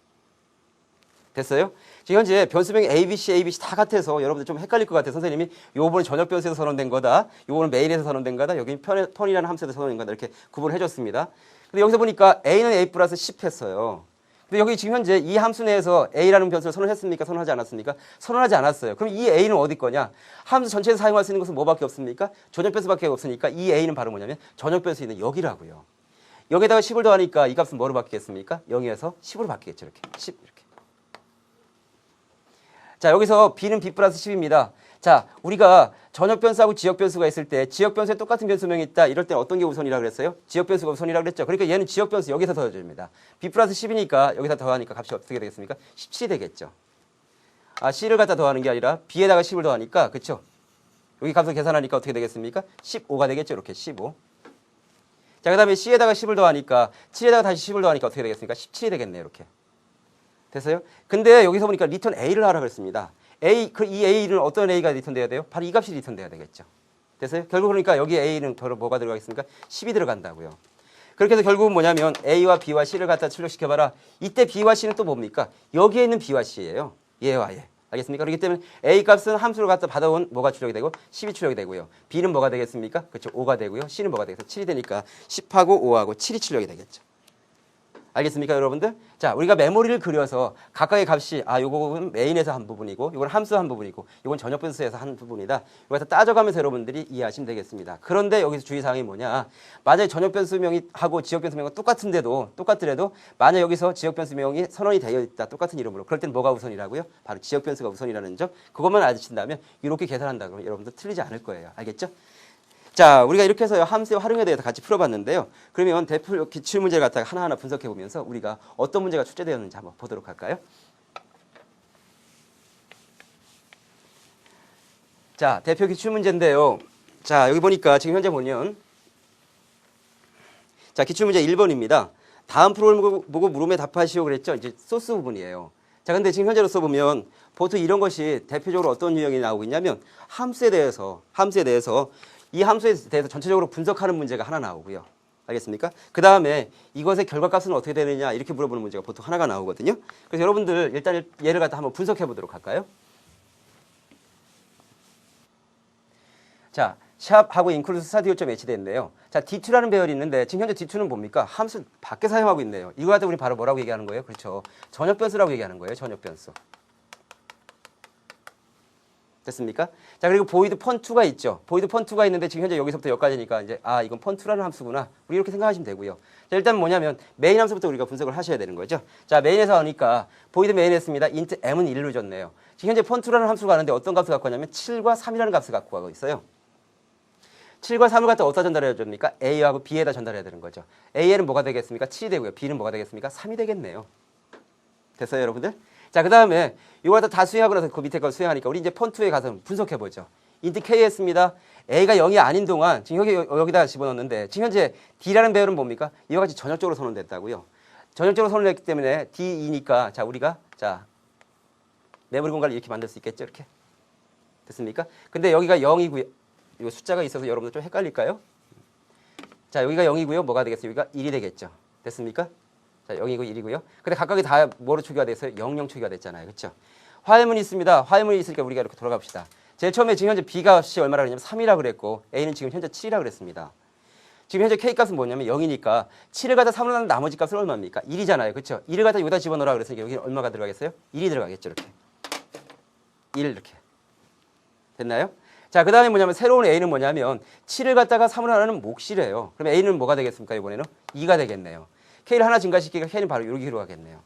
됐어요? 지금 현재 변수명이 ABC, ABC 다 같아서 여러분들 좀 헷갈릴 것 같아요. 선생님이 요번은 전역 변수에서 선언된 거다. 요거는 메인에서 선언된 거다. 여기는 턴이라는 함수에서 선언된 거다. 이렇게 구분을 해줬습니다. 근데 여기서 보니까 A는 A 플러스 10 했어요. 근데 여기 지금 현재 이 함수 내에서 A라는 변수를 선언했습니까? 선언하지 않았습니까? 선언하지 않았어요. 그럼 이 A는 어디 거냐? 함수 전체에서 사용할 수 있는 것은 뭐밖에 없습니까? 전역 변수밖에 없으니까 이 A는 바로 뭐냐면 전역 변수에 있는 여기라고요. 여기다가 10을 더하니까 이 값은 뭐로 바뀌겠습니까? 0에서 10으로 바뀌겠죠. 이렇게. 10 이렇게. 자, 여기서 B는 B 플러스 10입니다. 자, 우리가 전역 변수하고 지역 변수가 있을 때 지역 변수에 똑같은 변수명이 있다. 이럴 때 어떤 게 우선이라고 그랬어요? 지역 변수가 우선이라고 그랬죠. 그러니까 얘는 지역 변수 여기서 더해줍니다. B 플러스 10이니까 여기서 더하니까 값이 어떻게 되겠습니까? 17이 되겠죠. 아, C를 갖다 더하는 게 아니라 B에다가 10을 더하니까, 그쵸? 여기 값을 계산하니까 어떻게 되겠습니까? 15가 되겠죠. 이렇게 15. 자, 그 다음에 C에다가 10을 더하니까 7에다가 다시 10을 더하니까 어떻게 되겠습니까? 17이 되겠네요. 이렇게. 됐어요? 근데 여기서 보니까 리턴 A를 하라고 했습니다. 이 A는 어떤 A가 리턴돼야 돼요? 바로 이 값이 리턴돼야 되겠죠. 됐어요? 결국 그러니까 여기 A는 바로 뭐가 들어가겠습니까? 10이 들어간다고요. 그렇게 해서 결국은 뭐냐면 A와 B와 C를 갖다 출력시켜봐라. 이때 B와 C는 또 뭡니까? 여기에 있는 B와 C예요. 얘와 얘. 알겠습니까? 그렇기 때문에 A 값은 함수를 갖다 받아온 뭐가 출력이 되고 10이 출력이 되고요. B는 뭐가 되겠습니까? 그렇죠. 5가 되고요. C는 뭐가 되겠어요? 7이 되니까 10하고 5하고 7이 출력이 되겠죠. 알겠습니까, 여러분들? 자, 우리가 메모리를 그려서 각각의 값이 요거는 메인에서 한 부분이고, 이건 함수 한 부분이고, 이건 전역 변수에서 한 부분이다. 이거 다 따져가면서 여러분들이 이해하시면 되겠습니다. 그런데 여기서 주의사항이 뭐냐? 만약에 전역 변수명하고 지역 변수명이 똑같더라도 만약 여기서 지역 변수명이 선언이 되어 있다. 똑같은 이름으로. 그럴 땐 뭐가 우선이라고요? 바로 지역 변수가 우선이라는 점. 그것만 아신다면 이렇게 계산한다 그러면 여러분들 틀리지 않을 거예요. 알겠죠? 자, 우리가 이렇게 해서 함수의 활용에 대해서 같이 풀어봤는데요. 그러면 대표 기출문제를 갖다가 하나하나 분석해보면서 우리가 어떤 문제가 출제되었는지 한번 보도록 할까요? 자, 대표 기출문제인데요. 자, 여기 보니까 지금 현재 보면 자, 기출문제 1번입니다. 다음 프로그램을 보고 물음에 답하시오 그랬죠? 이제 소스 부분이에요. 자, 근데 지금 현재로서 보면 보통 이런 것이 대표적으로 어떤 유형이 나오고 있냐면 함수에 대해서 이 함수에 대해서 전체적으로 분석하는 문제가 하나 나오고요. 알겠습니까? 그 다음에 이것의 결과값은 어떻게 되느냐 이렇게 물어보는 문제가 보통 하나가 나오거든요. 그래서 여러분들 일단 얘를 갖다 한번 분석해 보도록 할까요? 자, 샵하고 include stadio.ht인데요. 자, D2라는 배열이 있는데 지금 현재 D2는 뭡니까? 함수 밖에 사용하고 있네요. 이거 갖다 우리 바로 뭐라고 얘기하는 거예요? 그렇죠. 전역 변수라고 얘기하는 거예요. 전역 변수. 됐습니까? 자, 그리고 보이드 펀2가 있죠. 보이드 펀2가 있는데 지금 현재 여기서부터 여기까지니까 이제 이건 펀2라는 함수구나. 우리 이렇게 생각하시면 되고요. 자, 일단 뭐냐면 메인 함수부터 우리가 분석을 하셔야 되는 거죠. 자, 메인에서 하니까 보이드 메인 했습니다. int m은 1로 줬네요. 지금 현재 펀2라는 함수가 가는데 어떤 값을 갖고 가냐면 7과 3이라는 값을 갖고 가고 있어요. 7과 3을 갖다 어디다 전달해야 됩니까? A하고 B에다 전달해야 되는 거죠. A에는 뭐가 되겠습니까? 7이 되고요. B는 뭐가 되겠습니까? 3이 되겠네요. 됐어요, 여러분들? 자, 그 다음에 이걸 다 수행하고 나서 그 밑에 걸 수행하니까 우리 이제 펀2에 가서 분석해보죠. int k 했습니다. A가 0이 아닌 동안 지금 여기다가 집어넣는데 지금 현재 D라는 배열은 뭡니까? 이와 같이 전역적으로 선언됐다고요. 전역적으로 선언했기 때문에 D2니까 자, 우리가 자, 메모리 공간을 이렇게 만들 수 있겠죠? 이렇게. 됐습니까? 근데 여기가 0이고요. 이 숫자가 있어서 여러분들 좀 헷갈릴까요? 자, 여기가 0이고요. 뭐가 되겠어요? 여기가 1이 되겠죠. 됐습니까? 자, 0이고 1이고요. 근데 각각이 다 뭐로 초기화 됐어요? 00 초기화 됐잖아요. 그렇죠? 화해문이 있습니다. 화해문이 있으니까 우리가 이렇게 돌아갑시다. 제일 처음에 지금 현재 B값이 얼마라 그랬냐면 3이라 그랬고 A는 지금 현재 7이라 그랬습니다. 지금 현재 K값은 뭐냐면 0이니까 7을 갖다 3으로 나눈 나머지 값은 얼마입니까? 1이잖아요. 그렇죠? 1을 갖다 여기다 집어넣으라 그랬으니까 여기 얼마가 들어가겠어요? 1이 들어가겠죠. 이렇게. 1 이렇게. 됐나요? 자, 그 다음에 뭐냐면 새로운 A는 뭐냐면 7을 갖다가 3으로 나누는 몫이래요. 그럼 A는 뭐가 되겠습니까? 이번에는 2가 되겠네요. K를 하나 증가시키니까 K는 바로 여기로 가겠네요.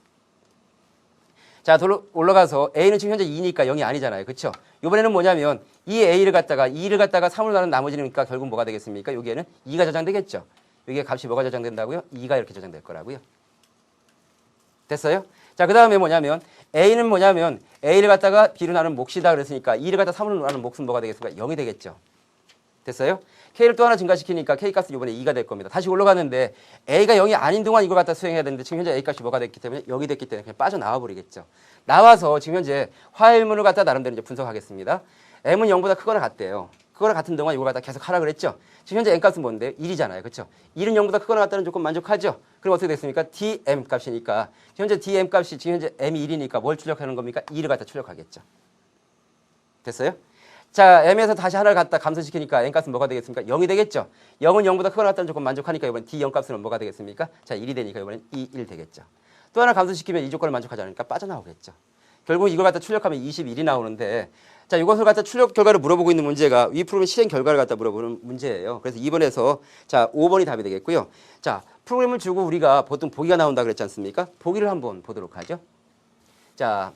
자, 올라가서 A는 지금 현재 2니까 0이 아니잖아요. 그렇죠? 이번에는 뭐냐면 이 A를 갖다가 2를 갖다가 3으로 나눈 나머지니까 결국 뭐가 되겠습니까? 여기에는 2가 저장되겠죠. 여기에 값이 뭐가 저장된다고요? 2가 이렇게 저장될 거라고요. 됐어요? 자, 그 다음에 뭐냐면 A는 뭐냐면 A를 갖다가 B로 나누는 몫이다 그랬으니까 2를 갖다 3으로 나누는 몫은 뭐가 되겠습니까? 0이 되겠죠. 됐어요? K를 또 하나 증가시키니까 K값은 이번에 2가 될 겁니다. 다시 올라가는데 A가 0이 아닌 동안 이걸 갖다 수행해야 되는데 지금 현재 A값이 뭐가 됐기 때문에 0이 됐기 때문에 그냥 빠져나와 버리겠죠. 나와서 지금 현재 화해문을 갖다 나름대로 이제 분석하겠습니다. M은 0보다 크거나 같대요. 크거나 같은 동안 이걸 갖다 계속 하라 그랬죠. 지금 현재 N값은 뭔데? 1이잖아요. 그렇죠? 1은 0보다 크거나 같다는 조건 만족하죠. 그럼 어떻게 됐습니까? DM 값이니까 현재 DM 값이 지금 현재 M이 1이니까 뭘 출력하는 겁니까? 2를 갖다 출력하겠죠. 됐어요? 자, M에서 다시 하나를 갖다 감소시키니까 N값은 뭐가 되겠습니까? 0이 되겠죠. 0은 0보다 크거나 같다는 조건 만족하니까 이번엔 D 0값은 뭐가 되겠습니까? 자, 1이 되니까 이번엔 2, 1 되겠죠. 또 하나 감소시키면 이 조건을 만족하지 않으니까 빠져나오겠죠. 결국 이걸 갖다 출력하면 21이 나오는데 자, 이것을 갖다 출력 결과를 물어보고 있는 문제가 위 프로그램 실행 결과를 갖다 물어보는 문제예요. 그래서 2번에서 자, 5번이 답이 되겠고요. 자, 프로그램을 주고 우리가 보통 보기가 나온다 그랬지 않습니까? 보기를 한번 보도록 하죠. 자,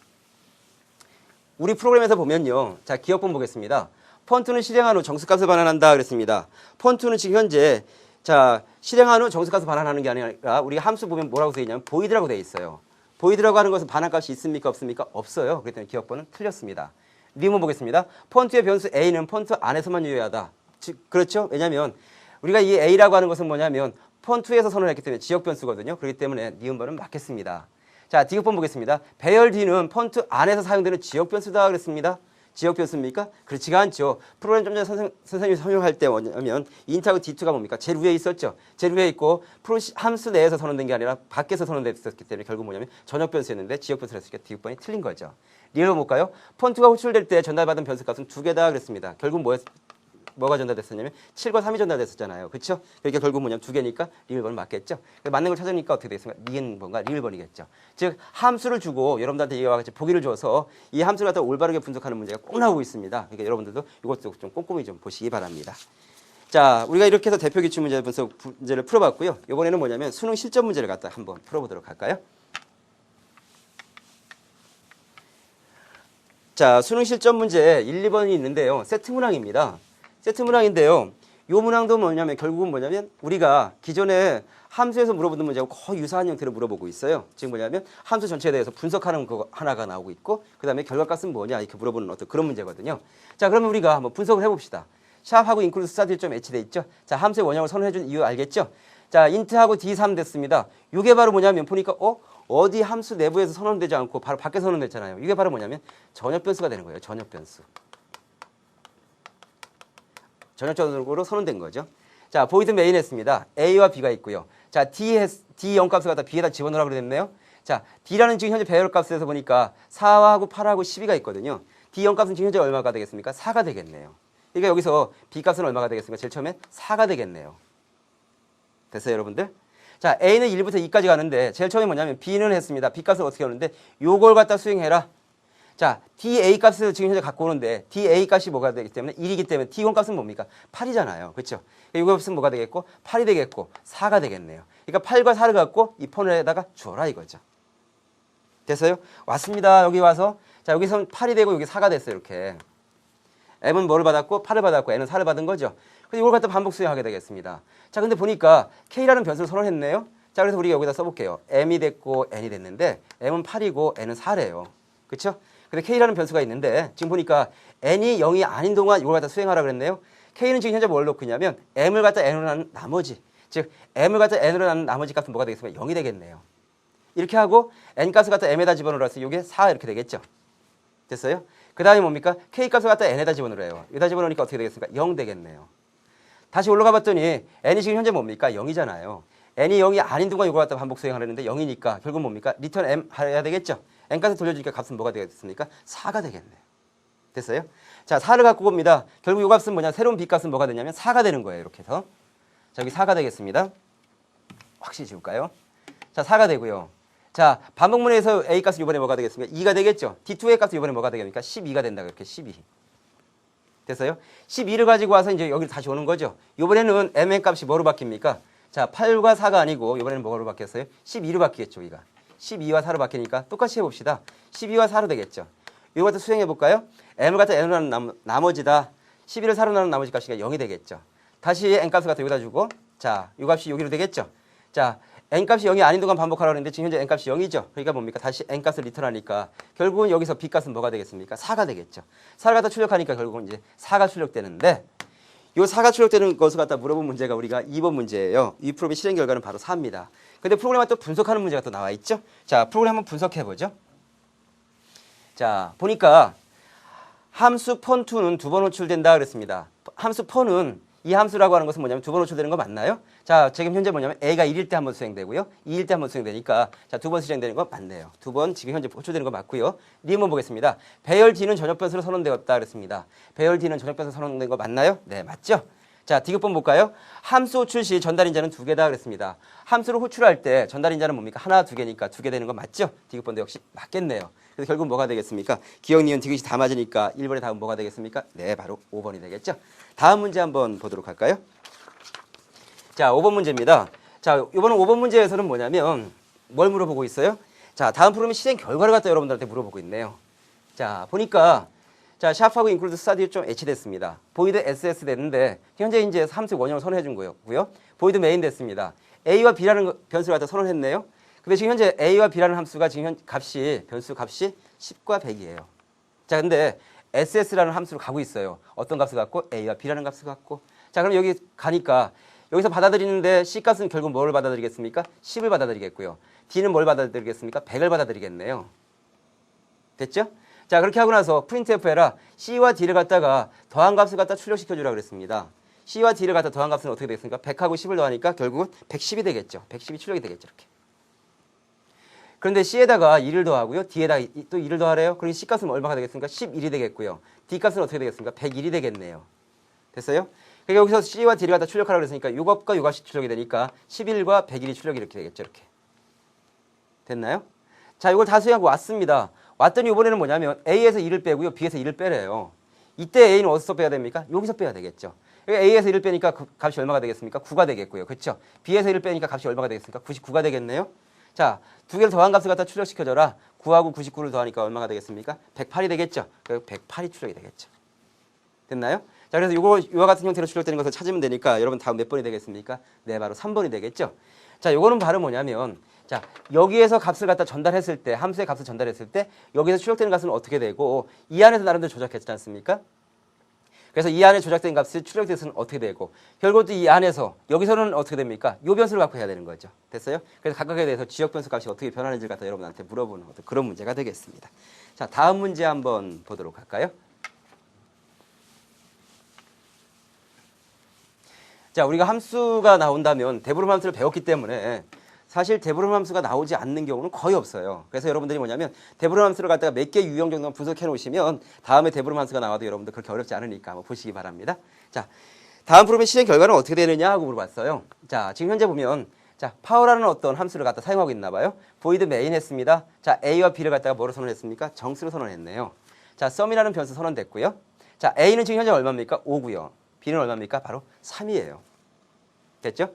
우리 프로그램에서 보면요. 자, 기억본 보겠습니다. 펀2는 실행한 후 정수값을 반환한다 그랬습니다. 펀2는 지금 현재 자, 실행한 후 정수값을 반환하는 게 아니라 우리가 함수 보면 뭐라고 되어 있냐면 보이드라고 되어 있어요. 보이드라고 하는 것은 반환값이 있습니까? 없습니까? 없어요. 그렇기 때문에 기억본은 틀렸습니다. 리문 보겠습니다. 펀2의 변수 A는 펀2 안에서만 유효하다. 그렇죠? 왜냐하면 우리가 이 A라고 하는 것은 뭐냐면 펀2에서 선언했기 때문에 지역 변수거든요. 그렇기 때문에 니은번은 맞겠습니다. 자, D급본 보겠습니다. 배열 D는 펀트 안에서 사용되는 지역 변수다 그랬습니다. 지역 변수입니까? 그렇지가 않죠. 프로그램 좀 전에 선생님이 설명할 때 뭐냐면 인트하고 D2가 뭡니까? 제일 위에 있었죠. 제일 위에 있고 함수 내에서 선언된 게 아니라 밖에서 선언됐었기 때문에 결국 뭐냐면 전역 변수였는데 지역 변수를 했으니까 D급본이 틀린 거죠. 리얼로 볼까요? 펀트가 호출될 때 전달받은 변수값은 2개다 그랬습니다. 결국 뭐가 전달됐었냐면 7과 3이 전달됐었잖아요. 그렇죠? 그러니까 결국 뭐냐면 두 개니까 리을 번은 맞겠죠? 맞는 걸 찾으니까 어떻게 되겠습니까? 니은 번과 리을 번이겠죠. 즉 함수를 주고 여러분들한테 이와 같이 보기를 줘서 이 함수를 갖다 올바르게 분석하는 문제가 꼭 나오고 있습니다. 그러니까 여러분들도 이것도 좀 꼼꼼히 좀 보시기 바랍니다. 자, 우리가 이렇게 해서 대표 기출 문제 분석 문제를 풀어봤고요. 이번에는 뭐냐면 수능 실전 문제를 갖다 한번 풀어보도록 할까요? 자, 수능 실전 문제 1, 2번이 있는데요. 세트 문항입니다. 세트 문항인데요. 요 문항도 뭐냐면 결국은 뭐냐면 우리가 기존에 함수에서 물어보던 문제하고 거의 유사한 형태로 물어보고 있어요. 지금 뭐냐면 함수 전체에 대해서 분석하는 거 하나가 나오고 있고 그다음에 결과값은 뭐냐 이렇게 물어보는 어떤 그런 문제거든요. 자, 그러면 우리가 한번 분석을 해봅시다. 샵하고 인클루드 스타트.h 돼 있죠. 자, 함수의 원형을 선언해준 이유 알겠죠? 자, 인트하고 d3 됐습니다. 이게 바로 뭐냐면 보니까 어디 함수 내부에서 선언되지 않고 바로 밖에 선언됐잖아요. 이게 바로 뭐냐면 전역 변수가 되는 거예요. 전역 변수. 전역 변수로 선언된 거죠. 자, 보이드 메인 했습니다. A와 B가 있고요. 자, D 0값을 갖다 B에다 집어넣으라고 그랬네요. 자, D라는 지금 현재 배열 값에서 보니까 4하고 8하고 12가 있거든요. D 0값은 지금 현재 얼마가 되겠습니까? 4가 되겠네요. 그러니까 여기서 B 값은 얼마가 되겠습니까? 제일 처음엔 4가 되겠네요. 됐어요, 여러분들? 자, A는 1부터 2까지 가는데 제일 처음에 뭐냐면 B는 했습니다. B 값을 어떻게 하는데 요걸 갖다 수행해라. 자, DA 값을 지금 현재 갖고 오는데 DA 값이 뭐가 되기 때문에 1이기 때문에 D1 값은 뭡니까? 8이잖아요. 그렇죠? 이거 값은 뭐가 되겠고 8이 되겠고 4가 되겠네요. 그러니까 8과 4를 갖고 이 폰에다가 줘라 이거죠. 됐어요? 왔습니다. 여기 와서 자, 여기서 8이 되고 여기 4가 됐어요. 이렇게. M은 뭐를 받았고 8을 받았고 N은 4를 받은 거죠. 그래서 이걸 갖다 반복 수행하게 되겠습니다. 자, 근데 보니까 K라는 변수를 선언했네요. 자, 그래서 우리가 여기다 써볼게요. M이 됐고 N이 됐는데 M은 8이고 N은 4래요. 그렇죠? 근데 K라는 변수가 있는데 지금 보니까 N이 0이 아닌 동안 이걸 갖다 수행하라 그랬네요. K는 지금 현재 뭘 넣고 있냐면 M을 갖다 N으로 하는 나머지, 즉 M을 갖다 N으로 하는 나머지 값은 뭐가 되겠습니까? 0이 되겠네요. 이렇게 하고 N 값을 갖다 M에다 집어넣으라서 이게 4 이렇게 되겠죠. 됐어요? 그 다음에 뭡니까? K 값을 갖다 N에다 집어넣어요. 여기다 집어넣으니까 어떻게 되겠습니까? 0 되겠네요. 다시 올라가 봤더니 N이 지금 현재 뭡니까? 0이잖아요. N이 0이 아닌 동안 이걸 갖다 반복 수행하려는데 0이니까 결국 뭡니까? 리턴 M 해야 되겠죠? N 값을 돌려주니까 값은 뭐가 되겠습니까? 4가 되겠네요. 됐어요? 자, 4를 갖고 봅니다. 결국 이 값은 뭐냐? 새로운 B 값은 뭐가 되냐면 4가 되는 거예요. 이렇게 해서. 자, 여기 4가 되겠습니다. 확실히 지울까요? 자, 4가 되고요. 자, 반복문에서 A 값은 이번에 뭐가 되겠습니까? 2가 되겠죠? D2의 값은 이번에 뭐가 되겠습니까? 12가 된다. 이렇게 12. 됐어요? 12를 가지고 와서 이제 여기를 다시 오는 거죠. 이번에는 MN 값이 뭐로 바뀝니까? 자, 8과 4가 아니고 이번에는 뭐로 바뀌었어요? 12로 바뀌겠죠, 우리가. 12와 4로 바뀌니까 똑같이 해봅시다. 12와 4로 되겠죠. 이거 갖다 수행해볼까요? M을 갖다 N으로 하는 나머지다. 11을 4로 나누는 나머지 값이 0이 되겠죠. 다시 N 값을 갖다 여기다 주고 자, 이 값이 여기로 되겠죠. 자, N 값이 0이 아닌 동안 반복하라고 했는데 지금 현재 N 값이 0이죠. 그러니까 뭡니까? 다시 N 값을 리턴하니까 결국은 여기서 B 값은 뭐가 되겠습니까? 4가 되겠죠. 4를 갖다 출력하니까 결국은 이제 4가 출력되는데 이 4가 출력되는 것을 갖다 물어본 문제가 우리가 2번 문제예요. 이 프로그램의 실행 결과는 바로 4입니다. 근데 프로그램을 또 분석하는 문제가 또 나와 있죠. 자, 프로그램 한번 분석해 보죠. 자, 보니까 함수 폰2는 두 번 호출된다 그랬습니다. 함수 폰은 이 함수라고 하는 것은 뭐냐면 두 번 호출되는 거 맞나요? 자, 지금 현재 뭐냐면 A가 1일 때 한 번 수행되고요. 2일 때 한 번 수행되니까 자, 두 번 수행되는 거 맞네요. 두 번 지금 현재 호출되는 거 맞고요. 리은번 보겠습니다. 배열 D는 전역 변수로 선언되었다 그랬습니다. 배열 D는 전역 변수로 선언된 거 맞나요? 네, 맞죠? 자, 디귿번 볼까요? 함수 호출 시 전달인자는 두 개다 그랬습니다. 함수를 호출할 때 전달인자는 뭡니까? 하나, 두 개니까 두 개 되는 거 맞죠? 디귿번도 역시 맞겠네요. 그래서 결국 뭐가 되겠습니까? 기억, 니은, 디귿이 다 맞으니까 1번의 답은 뭐가 되겠습니까? 네, 바로 5번이 되겠죠? 다음 문제 한번 보도록 할까요? 자, 5번 문제입니다. 자, 이번은 5번 문제에서는 뭐냐면 뭘 물어보고 있어요? 자, 다음 프로그램의 실행 결과를 갖다 여러분들한테 물어보고 있네요. 자, 보니까 자, 샵하고 인클루드 스타디 좀 H 됐습니다. 보이드 SS 됐는데 현재 이제 함수 원형을 선언해 준 거였고요. 보이드 메인 됐습니다. A와 B라는 변수를 갖다 선언했네요. 근데 지금 현재 A와 B라는 함수가 지금 변수 값이 10과 100이에요. 자, 근데 SS라는 함수로 가고 있어요. 어떤 값을 갖고? A와 B라는 값을 갖고. 자, 그럼 여기 가니까 여기서 받아들이는데 C 값은 결국 뭘 받아들이겠습니까? 10을 받아들이겠고요. D는 뭘 받아들이겠습니까? 100을 받아들이겠네요. 됐죠? 자, 그렇게 하고 나서 프린트F 해라. C와 D를 갖다가 더한 값을 갖다 출력시켜주라 그랬습니다. C와 D를 갖다 더한 값은 어떻게 되겠습니까? 100하고 10을 더하니까 결국은 110이 되겠죠. 110이 출력이 되겠죠. 이렇게. 그런데 C에다가 2를 더하고요. D에다가 또 2를 더하래요. 그러니 C 값은 얼마가 되겠습니까? 11이 되겠고요. D 값은 어떻게 되겠습니까? 101이 되겠네요. 됐어요? 그러니까 여기서 C와 D를 갖다 출력하라고 그랬으니까 요 값과 요 값이 출력이 되니까 11과 101이 출력이 이렇게 되겠죠. 이렇게. 됐나요? 자, 이걸 다 수행하고 왔습니다. 왔더니 이번에는 뭐냐면 A에서 2를 빼고요. B에서 2를 빼래요. 이때 A는 어디서 빼야 됩니까? 여기서 빼야 되겠죠. 그러니까 A에서 1을 빼니까 그 값이 얼마가 되겠습니까? 9가 되겠고요. 그렇죠? B에서 1을 빼니까 값이 얼마가 되겠습니까? 99가 되겠네요. 자, 두 개를 더한 값을 갖다 출력시켜줘라. 9하고 99를 더하니까 얼마가 되겠습니까? 108이 되겠죠. 그리고 108이 출력이 되겠죠. 됐나요? 자, 그래서 이와 같은 형태로 출력되는 것을 찾으면 되니까 여러분 다음 몇 번이 되겠습니까? 네, 바로 3번이 되겠죠. 자, 요거는 바로 뭐냐면 자, 여기에서 값을 갖다 전달했을 때, 함수의 값을 전달했을 때 여기서 출력되는 값은 어떻게 되고 이 안에서 나름대로 조작했지 않습니까? 그래서 이 안에 조작된 값이 출력돼서는 어떻게 되고 결국 이 안에서 여기서는 어떻게 됩니까? 요 변수를 갖고 해야 되는 거죠. 됐어요? 그래서 각각에 대해서 지역 변수 값이 어떻게 변하는지를 갖다 여러분한테 물어보는 어떤 그런 문제가 되겠습니다. 자, 다음 문제 한번 보도록 할까요? 자, 우리가 함수가 나온다면 대부분 함수를 배웠기 때문에 사실 대부분 함수가 나오지 않는 경우는 거의 없어요. 그래서 여러분들이 뭐냐면 대부분 함수를 갖다가 몇 개 유형 정도만 분석해 놓으시면 다음에 대부분 함수가 나와도 여러분들 그렇게 어렵지 않으니까 한번 보시기 바랍니다. 자, 다음 프로그램 실행 결과는 어떻게 되느냐 하고 물어봤어요. 자, 지금 현재 보면 자, 파워라는 어떤 함수를 갖다 사용하고 있나 봐요. void main 했습니다. 자, A와 B를 갖다가 뭐로 선언했습니까? 정수로 선언했네요. 자, sum이라는 변수 선언됐고요. 자, A는 지금 현재 얼마입니까? 5고요. B는 얼마입니까? 바로 3이에요. 됐죠?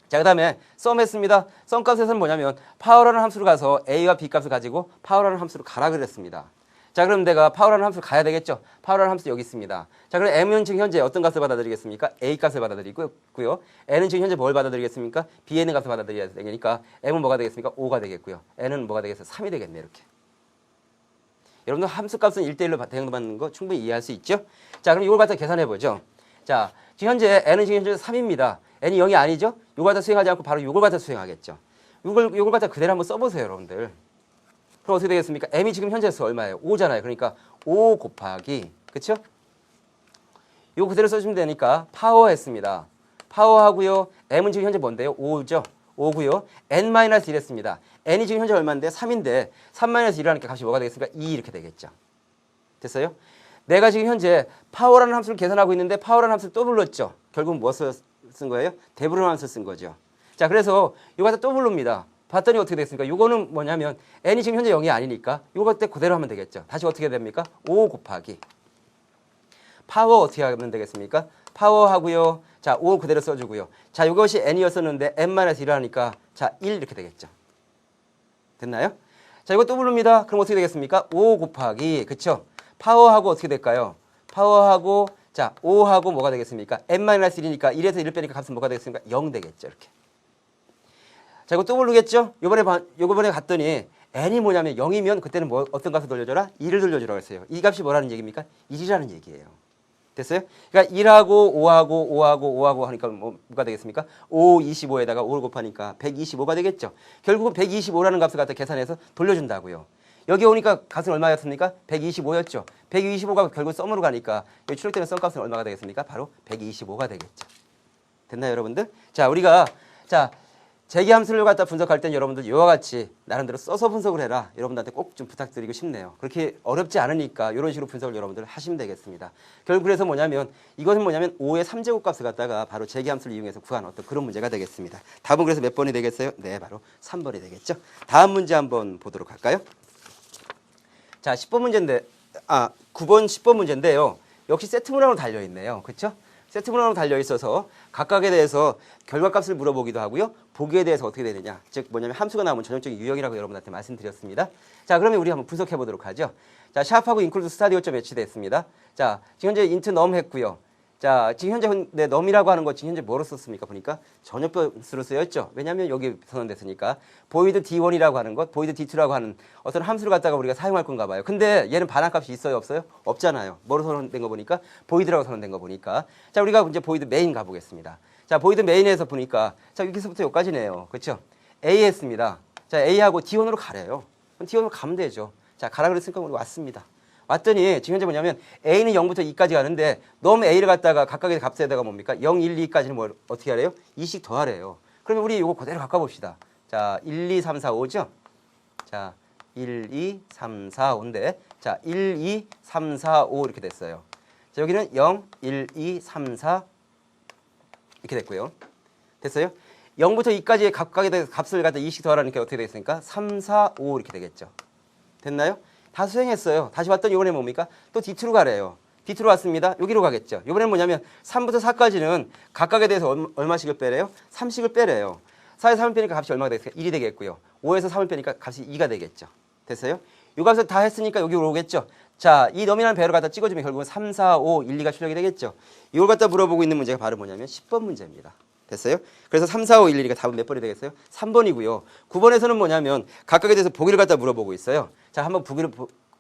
자, 그 다음에 sum 했습니다. sum 값에서는 뭐냐면 파워라는 함수를 가서 A와 B 값을 가지고 파워라는 함수를 가라 그랬습니다. 자, 그럼 내가 파워라는 함수를 가야 되겠죠? 파워라는 함수 여기 있습니다. 자, 그럼 M은 지금 현재 어떤 값을 받아들이겠습니까? A 값을 받아들이고요. N은 지금 현재 뭘 받아들이겠습니까? B에 있는 값을 받아들여야 되니까 M은 뭐가 되겠습니까? 5가 되겠고요. N은 뭐가 되겠어요? 3이 되겠네, 이렇게. 여러분들 함수 값은 1대1로 대응받는 거 충분히 이해할 수 있죠? 자, 그럼 이걸 갖다 계산해 보죠. 자, 지금 현재 N은 지금 현재 3입니다. N이 0이 아니죠? 요걸 갖다 수행하지 않고 바로 요걸 갖다 수행하겠죠. 요걸 갖다 그대로 한번 써보세요, 여러분들. 그럼 어떻게 되겠습니까? M이 지금 현재 수 얼마예요? 5잖아요. 그러니까 5 곱하기, 그쵸? 요거 그대로 써주시면 되니까 파워 했습니다. 파워 하고요. M은 지금 현재 뭔데요? 5죠? 5고요. N-1 했습니다. N이 지금 현재 얼마인데? 3인데 3-1 하니까 값이 뭐가 되겠습니까? 2 이렇게 되겠죠. 됐어요? 내가 지금 현재 파워라는 함수를 계산하고 있는데 파워라는 함수를 또 불렀죠. 결국 무엇을 쓴 거예요? 대부분 함수를 쓴 거죠. 자, 그래서 이거 갖다 또 부릅니다. 봤더니 어떻게 됐습니까? 이거는 뭐냐면 n이 지금 현재 0이 아니니까 이거 갖다 그대로 하면 되겠죠. 다시 어떻게 됩니까? 5 곱하기 파워 어떻게 하면 되겠습니까? 파워 하고요. 자, 5 그대로 써주고요. 자, 이것이 n이었었는데 n-1을 하니까 자, 1 이렇게 되겠죠. 됐나요? 자, 이거 또 부릅니다. 그럼 어떻게 되겠습니까? 5 곱하기 그쵸? 파워하고 어떻게 될까요? 파워하고 자, 5하고 뭐가 되겠습니까? n-1이니까 1에서 1을 빼니까 값은 뭐가 되겠습니까? 0 되겠죠. 이렇게. 자, 이거 또 모르겠죠? 요번에 갔더니 n이 뭐냐면 0이면 그때는 뭐 어떤 값을 돌려줘라? 2를 돌려주라고 했어요. 이 값이 뭐라는 얘기입니까? 1이라는 얘기예요. 됐어요? 그러니까 1하고 5하고 하니까 뭐가 되겠습니까? 5, 25에다가 5를 곱하니까 125가 되겠죠. 결국은 125라는 값을 갖다 계산해서 돌려준다고요. 여기 오니까 값은 얼마였습니까? 125였죠. 125가 결국 썸으로 가니까 여기 출력되는 썸 값은 얼마가 되겠습니까? 바로 125가 되겠죠. 됐나요, 여러분들? 자, 우리가 자 재기함수를 갖다 분석할 땐 여러분들 이와 같이 나름대로 써서 분석을 해라. 여러분들한테 꼭 좀 부탁드리고 싶네요. 그렇게 어렵지 않으니까 이런 식으로 분석을 여러분들 하시면 되겠습니다. 결국 그래서 뭐냐면 이것은 뭐냐면 5의 3제곱 값을 갖다가 바로 재기함수를 이용해서 구한 어떤 그런 문제가 되겠습니다. 답은 그래서 몇 번이 되겠어요? 네, 바로 3번이 되겠죠. 다음 문제 한번 보도록 할까요? 자, 10번 문제인데 9번 10번 문제인데요. 역시 세트 문항으로 달려 있네요. 그렇죠? 세트 문항으로 달려 있어서 각각에 대해서 결과값을 물어보기도 하고요. 보기에 대해서 어떻게 되느냐. 즉 뭐냐면 함수가 나오면 전형적인 유형이라고 여러분한테 말씀드렸습니다. 자, 그러면 우리 한번 분석해 보도록 하죠. 자, 샵하고 include stadio.h 매치됐습니다. 자, 지금 현재 int num 했고요. 자, 지금 현재 네, num이라고 하는 거 지금 현재 뭐로 썼습니까? 보니까 전역 변수로 쓰였죠. 왜냐하면 여기 선언됐으니까 void d1이라고 하는 것, void d2라고 하는 어떤 함수를 갖다가 우리가 사용할 건가 봐요. 근데 얘는 반환값이 있어요, 없어요? 없잖아요. 뭐로 선언된 거 보니까 void라고 선언된 거 보니까. 자, 우리가 이제 void main 가보겠습니다. 자, void main에서 보니까 자, 여기서부터 여기까지네요. 그렇죠? A 했습니다. 자, A하고 D1으로 가래요. 그럼 D1으로 가면 되죠. 자, 가라 그랬으니까 우리 왔습니다. 왔더니 지금 현재 뭐냐면 A는 0부터 2까지 가는데 너무 A를 갖다가 각각의 값에다가 뭡니까? 0, 1, 2까지는 뭘 어떻게 하래요? 2씩 더하래요. 그러면 우리 이거 그대로 바꿔봅시다. 자, 1, 2, 3, 4, 5죠? 자, 1, 2, 3, 4, 5인데 자, 1, 2, 3, 4, 5 이렇게 됐어요. 자, 여기는 0, 1, 2, 3, 4 이렇게 됐고요. 됐어요? 0부터 2까지의 각각에 대해서 값을 갖다 2씩 더하라니까 어떻게 되겠습니까? 3, 4, 5 이렇게 되겠죠. 됐나요? 다 수행했어요. 다시 봤더니 이번에 뭡니까? 또 D2로 가래요. D2로 왔습니다. 여기로 가겠죠. 이번엔 뭐냐면 3부터 4까지는 각각에 대해서 얼마씩을 빼래요? 3씩을 빼래요. 4에서 3을 빼니까 값이 얼마가 되겠어요? 1이 되겠고요. 5에서 3을 빼니까 값이 2가 되겠죠. 됐어요? 이 값을 다 했으니까 여기로 오겠죠. 자, 이 너미널 배열을 갖다 찍어주면 결국은 3, 4, 5, 1, 2가 출력이 되겠죠. 이걸 갖다 물어보고 있는 문제가 바로 뭐냐면 10번 문제입니다. 됐어요? 그래서 3, 4, 5, 1, 2가 답은 몇 번이 되겠어요? 3번이고요. 9번에서는 뭐냐면 각각에 대해서 보기를 갖다 물어보고 있어요. 자, 한번 보기를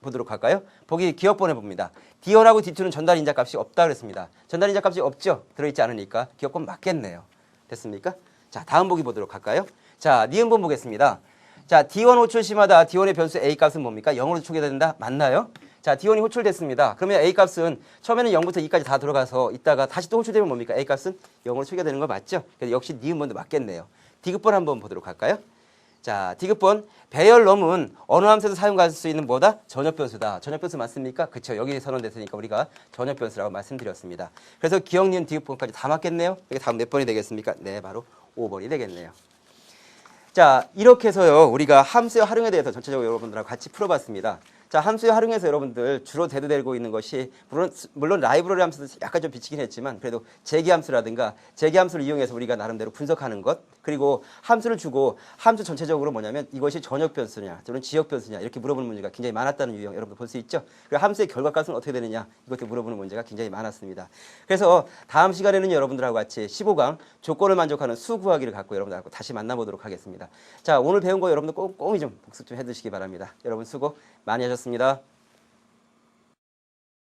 보도록 할까요? 보기 기억번에 봅니다. D1하고 D2는 전달 인자 값이 없다 그랬습니다. 전달 인자 값이 없죠? 들어있지 않으니까 기억번 맞겠네요. 됐습니까? 자, 다음 보기 보도록 할까요? 자, 니은번 보겠습니다. 자, D1 호출 시마다 D1의 변수 A 값은 뭡니까? 0으로 초기화된다? 맞나요? 자, D1이 호출됐습니다. 그러면 A 값은 처음에는 0부터 2까지 다 들어가서 있다가 다시 또 호출되면 뭡니까? A 값은 0으로 초기화되는 거 맞죠? 그래서 역시 니은번도 맞겠네요. D급번 한번 보도록 할까요? 자, D급번 배열 넘은 어느 함수에서 사용할 수 있는 뭐다? 전역변수다. 전역변수 맞습니까? 그렇죠. 여기 선언됐으니까 우리가 전역변수라고 말씀드렸습니다. 그래서 기억, 니은, D급번까지 다 맞겠네요. 이게 다음 몇 번이 되겠습니까? 네, 바로 5번이 되겠네요. 자, 이렇게 해서요, 우리가 함수의 활용에 대해서 전체적으로 여러분들하고 같이 풀어봤습니다. 자, 함수의 활용에서 여러분들 주로 대두되고 있는 것이 물론 라이브러리 함수도 약간 좀 비치긴 했지만 그래도 재기함수라든가 재기함수를 이용해서 우리가 나름대로 분석하는 것, 그리고 함수를 주고 함수 전체적으로 뭐냐면 이것이 전역변수냐 또는 지역변수냐 이렇게 물어보는 문제가 굉장히 많았다는 유형 여러분들 볼 수 있죠. 그리고 함수의 결과값은 어떻게 되느냐 이것도 물어보는 문제가 굉장히 많았습니다. 그래서 다음 시간에는 여러분들하고 같이 15강 조건을 만족하는 수 구하기를 갖고 여러분들하고 다시 만나보도록 하겠습니다. 자, 오늘 배운 거 여러분들 꼼꼼히 좀 복습 좀 해두시기 바랍니다. 여러분 수고 많이 하셨습니다.